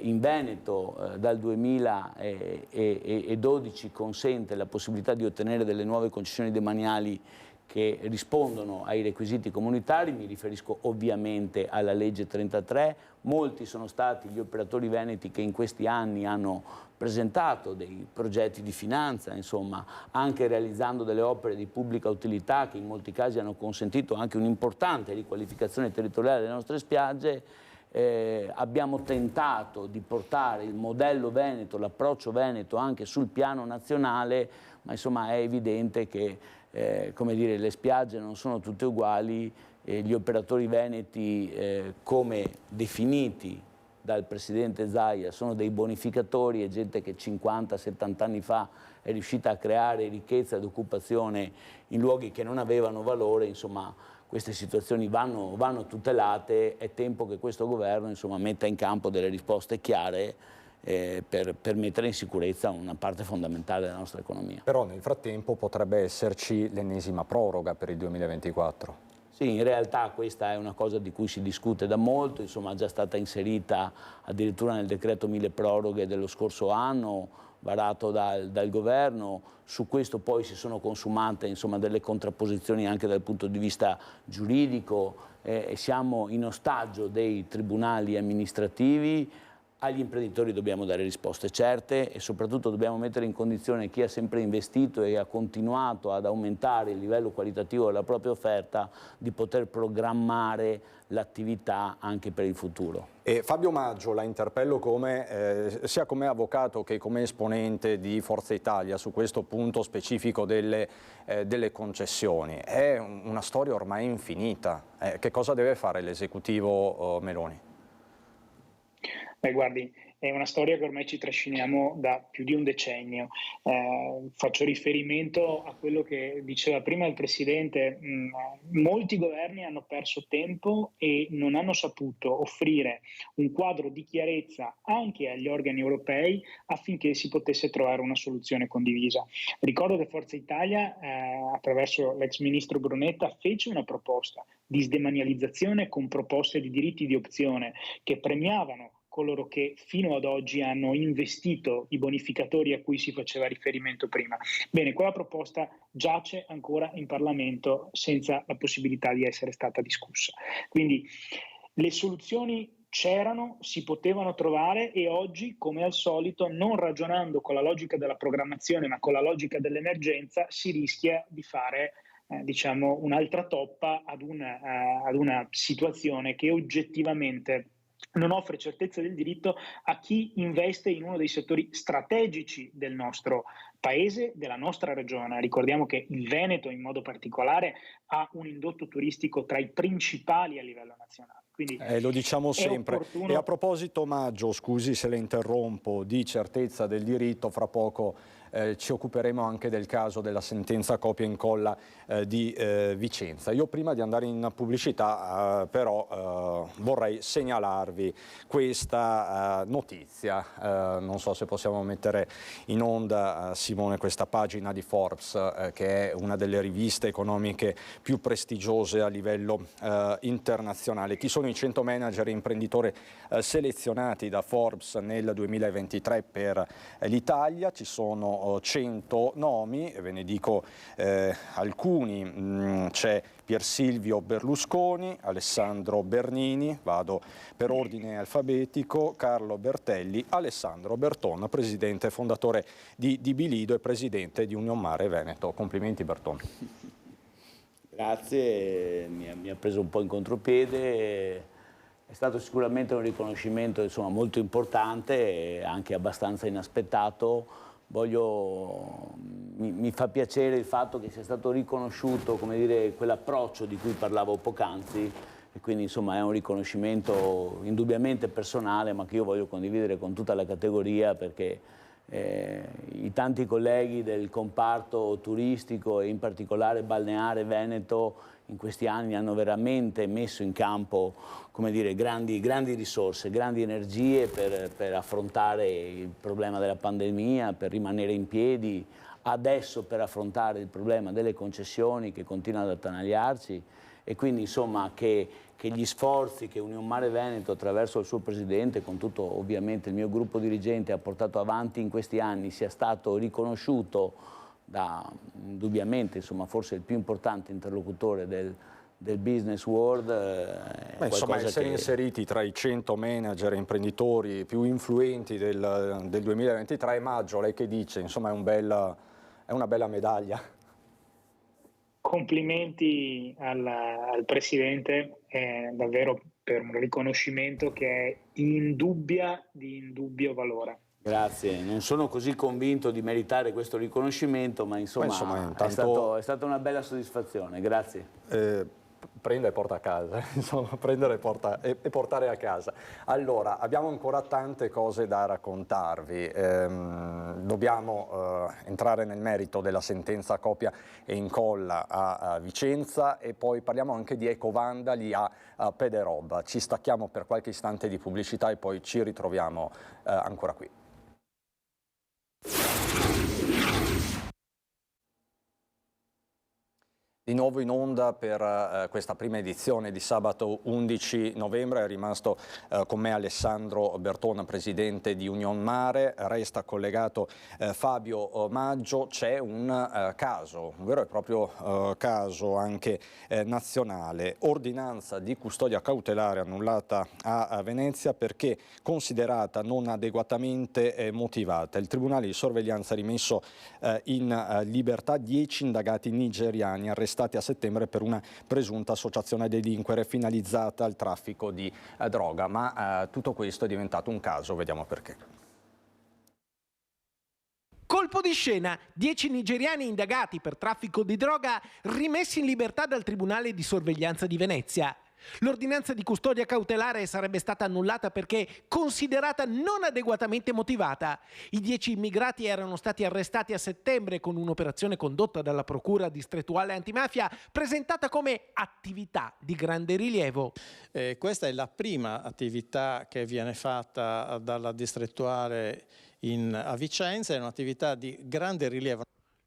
in Veneto dal 2012 consente la possibilità di ottenere delle nuove concessioni demaniali che rispondono ai requisiti comunitari. Mi riferisco ovviamente alla legge 33. Molti sono stati gli operatori veneti che in questi anni hanno presentato dei progetti di finanza, insomma, anche realizzando delle opere di pubblica utilità che in molti casi hanno consentito anche un'importante riqualificazione territoriale delle nostre spiagge. Abbiamo tentato di portare il modello veneto, l'approccio veneto anche sul piano nazionale, ma insomma è evidente che come dire, le spiagge non sono tutte uguali, e gli operatori veneti come definiti dal presidente Zaia sono dei bonificatori, è gente che 50-70 anni fa è riuscita a creare ricchezza ed occupazione in luoghi che non avevano valore. Insomma, queste situazioni vanno tutelate, è tempo che questo governo, insomma, metta in campo delle risposte chiare per mettere in sicurezza una parte fondamentale della nostra economia. Però nel frattempo potrebbe esserci l'ennesima proroga per il 2024. Sì, in realtà questa è una cosa di cui si discute da molto, insomma, è già stata inserita addirittura nel decreto mille proroghe dello scorso anno, varato dal governo. Su questo poi si sono consumate, insomma, delle contrapposizioni anche dal punto di vista giuridico, e siamo in ostaggio dei tribunali amministrativi. Agli imprenditori dobbiamo dare risposte certe e soprattutto dobbiamo mettere in condizione chi ha sempre investito e ha continuato ad aumentare il livello qualitativo della propria offerta di poter programmare l'attività anche per il futuro. E Fabio Maggio la interpello sia come avvocato che come esponente di Forza Italia su questo punto specifico delle concessioni. È una storia ormai infinita. Che cosa deve fare l'esecutivo Meloni? Beh, guardi, è una storia che ormai ci trasciniamo da più di un decennio. Faccio riferimento a quello che diceva prima il Presidente. Molti governi hanno perso tempo e non hanno saputo offrire un quadro di chiarezza anche agli organi europei affinché si potesse trovare una soluzione condivisa. Ricordo che Forza Italia, attraverso l'ex ministro Brunetta, fece una proposta di sdemanializzazione con proposte di diritti di opzione che premiavano coloro che fino ad oggi hanno investito i bonificatori a cui si faceva riferimento prima. Bene, quella proposta giace ancora in Parlamento senza la possibilità di essere stata discussa. Quindi le soluzioni c'erano, si potevano trovare e oggi, come al solito, non ragionando con la logica della programmazione ma con la logica dell'emergenza, si rischia di fare diciamo un'altra toppa ad una situazione che oggettivamente non offre certezza del diritto a chi investe in uno dei settori strategici del nostro paese, della nostra regione. Ricordiamo che il Veneto in modo particolare ha un indotto turistico tra i principali a livello nazionale. Quindi lo diciamo sempre. Opportuno. E a proposito, Maggio, scusi se le interrompo, di certezza del diritto, fra poco ci occuperemo anche del caso della sentenza copia e incolla di Vicenza. Io prima di andare in pubblicità però vorrei segnalarvi questa notizia. Non so se possiamo mettere in onda, Simone, questa pagina di Forbes, che è una delle riviste economiche più prestigiose a livello internazionale. Chi sono i 100 manager e imprenditori selezionati da Forbes nel 2023 per l'Italia? Ci sono 100 nomi, ve ne dico alcuni. C'è Pier Silvio Berlusconi, Alessandro Bernini, vado per ordine alfabetico, Carlo Bertelli, Alessandro Berton, presidente e fondatore di Bilido e presidente di Union Mare Veneto. Complimenti, Berton. Grazie, mi ha preso un po' in contropiede. È stato sicuramente un riconoscimento, insomma, molto importante e anche abbastanza inaspettato. Mi fa piacere il fatto che sia stato riconosciuto, come dire, quell'approccio di cui parlavo poc'anzi, e quindi insomma è un riconoscimento indubbiamente personale, ma che io voglio condividere con tutta la categoria, perché i tanti colleghi del comparto turistico e in particolare balneare veneto in questi anni hanno veramente messo in campo, come dire, grandi risorse, grandi energie per affrontare il problema della pandemia, per rimanere in piedi, adesso per affrontare il problema delle concessioni che continuano ad attanagliarci, e quindi insomma che gli sforzi che Union Mare Veneto attraverso il suo presidente, con tutto ovviamente il mio gruppo dirigente, ha portato avanti in questi anni sia stato riconosciuto da indubbiamente, insomma, forse il più importante interlocutore del business world. Insomma, essere inseriti tra i 100 manager e imprenditori più influenti del 2023, Maggio, lei che dice? Insomma, è una bella medaglia. Complimenti al Presidente, davvero per un riconoscimento che è di indubbio valore. Grazie, non sono così convinto di meritare questo riconoscimento, ma insomma, è stata una bella soddisfazione, grazie. prende e porta a casa, insomma, prendere e portare a casa. Allora, abbiamo ancora tante cose da raccontarvi, dobbiamo entrare nel merito della sentenza copia e incolla a Vicenza e poi parliamo anche di ecovandali a Pederobba. Ci stacchiamo per qualche istante di pubblicità e poi ci ritroviamo ancora qui. Di nuovo in onda per questa prima edizione di sabato 11 novembre, è rimasto con me Alessandro Bertona, presidente di Union Mare, resta collegato Fabio Maggio. C'è un caso, un vero e proprio caso anche nazionale, ordinanza di custodia cautelare annullata a Venezia perché considerata non adeguatamente motivata. Il Tribunale di sorveglianza ha rimesso in libertà 10 indagati nigeriani arrestati a settembre per una presunta associazione a delinquere finalizzata al traffico di droga, ma tutto questo è diventato un caso, vediamo perché. Colpo di scena, 10 nigeriani indagati per traffico di droga rimessi in libertà dal Tribunale di sorveglianza di Venezia. L'ordinanza di custodia cautelare sarebbe stata annullata perché considerata non adeguatamente motivata. I 10 immigrati erano stati arrestati a settembre con un'operazione condotta dalla Procura distrettuale antimafia presentata come attività di grande rilievo. Questa è la prima attività che viene fatta dalla distrettuale a Vicenza, è un'attività di grande rilievo.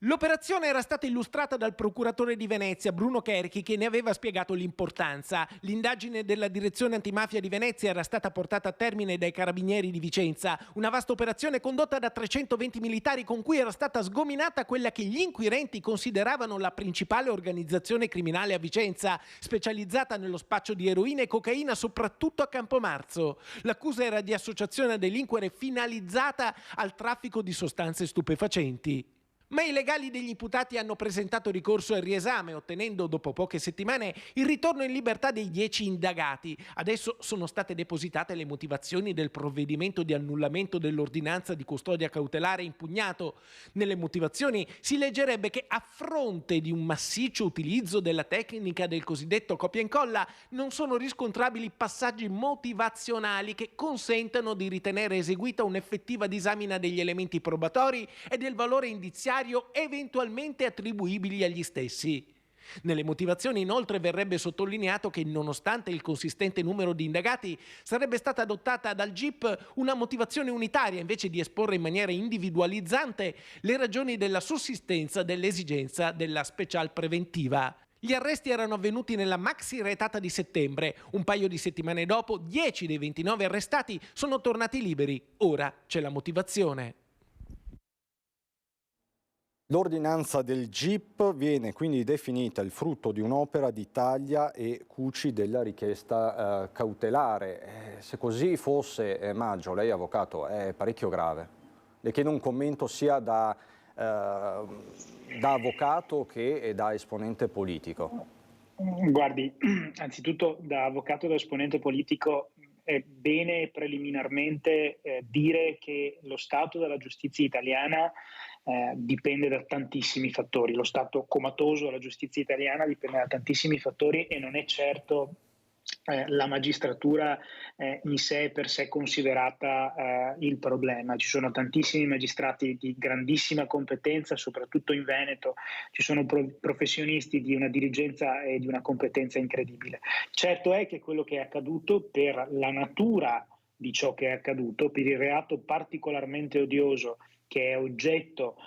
L'operazione era stata illustrata dal procuratore di Venezia, Bruno Cherchi, che ne aveva spiegato l'importanza. L'indagine della direzione antimafia di Venezia era stata portata a termine dai carabinieri di Vicenza, una vasta operazione condotta da 320 militari con cui era stata sgominata quella che gli inquirenti consideravano la principale organizzazione criminale a Vicenza, specializzata nello spaccio di eroina e cocaina soprattutto a Campomarzo. L'accusa era di associazione a delinquere finalizzata al traffico di sostanze stupefacenti. Ma i legali degli imputati hanno presentato ricorso al riesame, ottenendo dopo poche settimane il ritorno in libertà dei 10 indagati. Adesso sono state depositate le motivazioni del provvedimento di annullamento dell'ordinanza di custodia cautelare impugnato. Nelle motivazioni si leggerebbe che a fronte di un massiccio utilizzo della tecnica del cosiddetto copia e incolla non sono riscontrabili passaggi motivazionali che consentano di ritenere eseguita un'effettiva disamina degli elementi probatori e del valore indiziario eventualmente attribuibili agli stessi. Nelle motivazioni inoltre verrebbe sottolineato che nonostante il consistente numero di indagati sarebbe stata adottata dal GIP una motivazione unitaria invece di esporre in maniera individualizzante le ragioni della sussistenza dell'esigenza della special preventiva. Gli arresti erano avvenuti nella maxi retata di settembre. Un paio di settimane dopo, 10 dei 29 arrestati sono tornati liberi. Ora c'è la motivazione. L'ordinanza del GIP viene quindi definita il frutto di un'opera di taglia e cuci della richiesta cautelare. Se così fosse, Maggio, lei avvocato, è parecchio grave. Le chiedo un commento sia da avvocato che da esponente politico. Guardi, anzitutto da avvocato e da esponente politico è bene preliminarmente dire che lo stato della giustizia italiana dipende da tantissimi fattori. Lo stato comatoso della giustizia italiana dipende da tantissimi fattori e non è certo la magistratura in sé per sé considerata il problema. Ci sono tantissimi magistrati di grandissima competenza, soprattutto in Veneto, ci sono professionisti di una dirigenza e di una competenza incredibile. Certo è che quello che è accaduto, per la natura di ciò che è accaduto, per il reato particolarmente odioso che è oggetto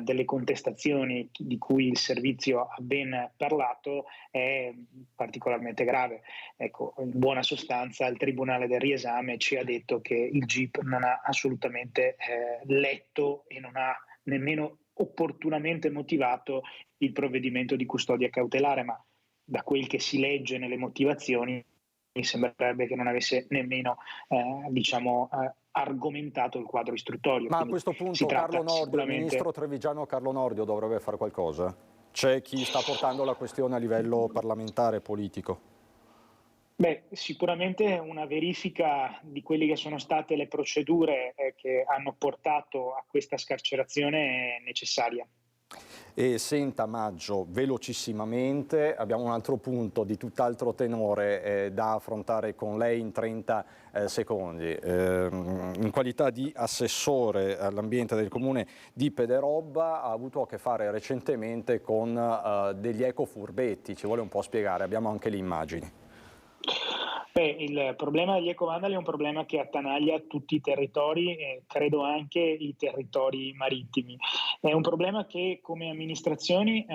delle contestazioni di cui il servizio ha ben parlato, è particolarmente grave. Ecco, in buona sostanza il Tribunale del riesame ci ha detto che il GIP non ha assolutamente letto e non ha nemmeno opportunamente motivato il provvedimento di custodia cautelare, ma da quel che si legge nelle motivazioni mi sembrerebbe che non avesse nemmeno argomentato il quadro istruttorio. Ma a questo punto Carlo Nordio, il ministro trevigiano Carlo Nordio dovrebbe fare qualcosa? C'è chi sta portando la questione a livello parlamentare e politico? Beh, sicuramente una verifica di quelle che sono state le procedure che hanno portato a questa scarcerazione è necessaria. E senta Maggio, velocissimamente, abbiamo un altro punto di tutt'altro tenore da affrontare con lei in 30 secondi. In qualità di assessore all'ambiente del comune di Pederobba ha avuto a che fare recentemente con degli ecofurbetti, ci vuole un po' spiegare, abbiamo anche le immagini. Il problema degli ecovandali è un problema che attanaglia tutti i territori e credo anche i territori marittimi. È un problema che come amministrazione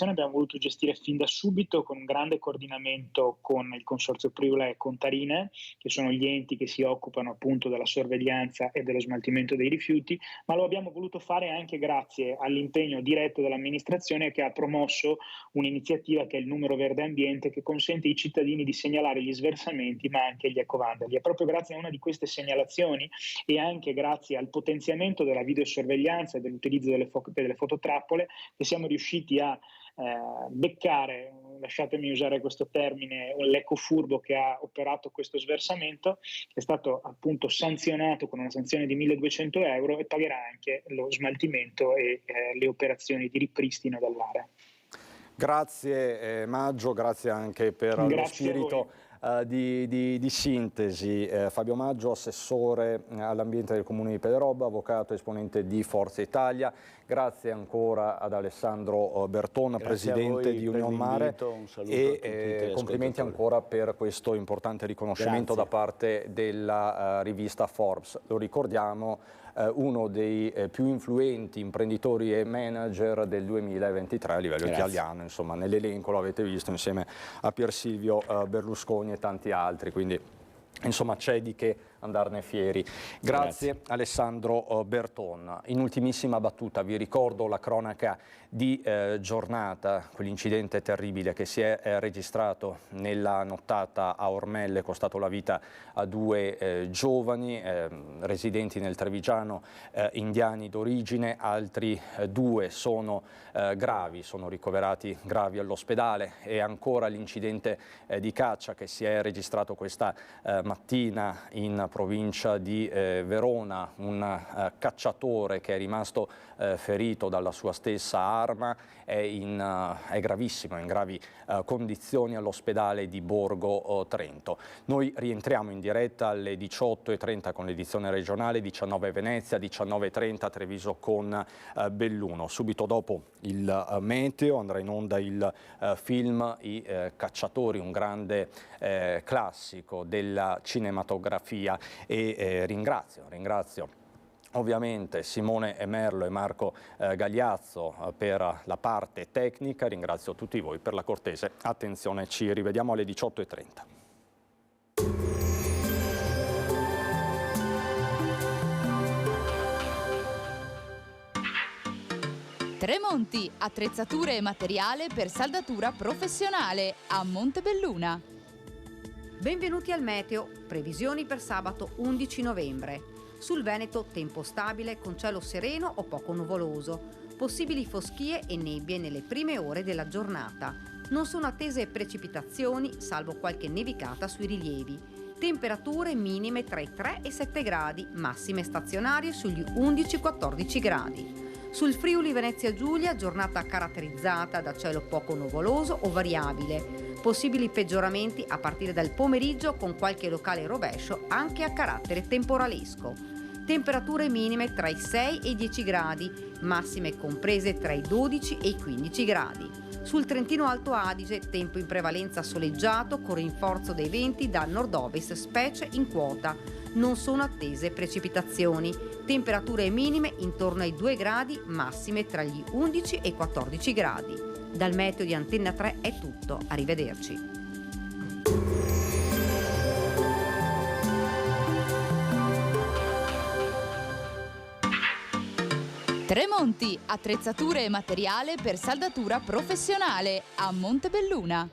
abbiamo voluto gestire fin da subito con un grande coordinamento con il Consorzio Priula e Contarine, che sono gli enti che si occupano appunto della sorveglianza e dello smaltimento dei rifiuti, ma lo abbiamo voluto fare anche grazie all'impegno diretto dell'amministrazione, che ha promosso un'iniziativa che è il numero verde ambiente, che consente ai cittadini di segnalare gli sversamenti ma anche gli ecovandali. È proprio grazie a una di queste segnalazioni e anche grazie al potenziamento della videosorveglianza e dell'utilizzo delle fototrappole che siamo riusciti a beccare, lasciatemi usare questo termine, l'ecofurbo che ha operato questo sversamento, che è stato appunto sanzionato con una sanzione di 1.200 euro e pagherà anche lo smaltimento e le operazioni di ripristino dell'area. Grazie Maggio, grazie anche per lo spirito di sintesi. Fabio Maggio, assessore all'ambiente del comune di Pederobba, avvocato, esponente di Forza Italia. Grazie ancora ad Alessandro Berton, presidente di Union Mare, e complimenti ancora per questo importante riconoscimento da parte della rivista Forbes. Lo ricordiamo, uno dei più influenti imprenditori e manager del 2023 a livello italiano, insomma nell'elenco lo avete visto insieme a Pier Silvio Berlusconi e tanti altri, quindi insomma c'è di che andarne fieri. Grazie Alessandro Berton. In ultimissima battuta vi ricordo la cronaca di giornata, quell'incidente terribile che si è registrato nella nottata a Ormelle, costato la vita a due giovani residenti nel Trevigiano, indiani d'origine. Altri due sono gravi, sono ricoverati gravi all'ospedale. E ancora l'incidente di caccia che si è registrato questa mattina in provincia di Verona, un cacciatore che è rimasto ferito dalla sua stessa arma, è gravissimo, in gravi condizioni all'ospedale di Borgo Trento. Noi rientriamo in diretta alle 18:30 con l'edizione regionale, 19 Venezia, 19:30 Treviso con Belluno. Subito dopo il meteo andrà in onda il film I Cacciatori, un grande classico della cinematografia, e ringrazio ovviamente Simone Merlo e Marco Gagliazzo per la parte tecnica. Ringrazio tutti voi per la cortese attenzione. Ci rivediamo alle 18:30. Tremonti, attrezzature e materiale per saldatura professionale a Montebelluna. Benvenuti al meteo, previsioni per sabato 11 novembre. Sul Veneto tempo stabile con cielo sereno o poco nuvoloso, possibili foschie e nebbie nelle prime ore della giornata. Non sono attese precipitazioni, salvo qualche nevicata sui rilievi. Temperature minime tra i 3 e i 7 gradi, massime stazionarie sugli 11-14 gradi. Sul Friuli Venezia Giulia giornata caratterizzata da cielo poco nuvoloso o variabile. Possibili peggioramenti a partire dal pomeriggio con qualche locale rovescio anche a carattere temporalesco. Temperature minime tra i 6 e i 10 gradi, massime comprese tra i 12 e i 15 gradi. Sul Trentino Alto Adige tempo in prevalenza soleggiato con rinforzo dei venti da nord-ovest, specie in quota. Non sono attese precipitazioni. Temperature minime intorno ai 2 gradi, massime tra gli 11 e i 14 gradi. Dal meteo di Antenna 3 è tutto, arrivederci. Tremonti, attrezzature e materiale per saldatura professionale a Montebelluna.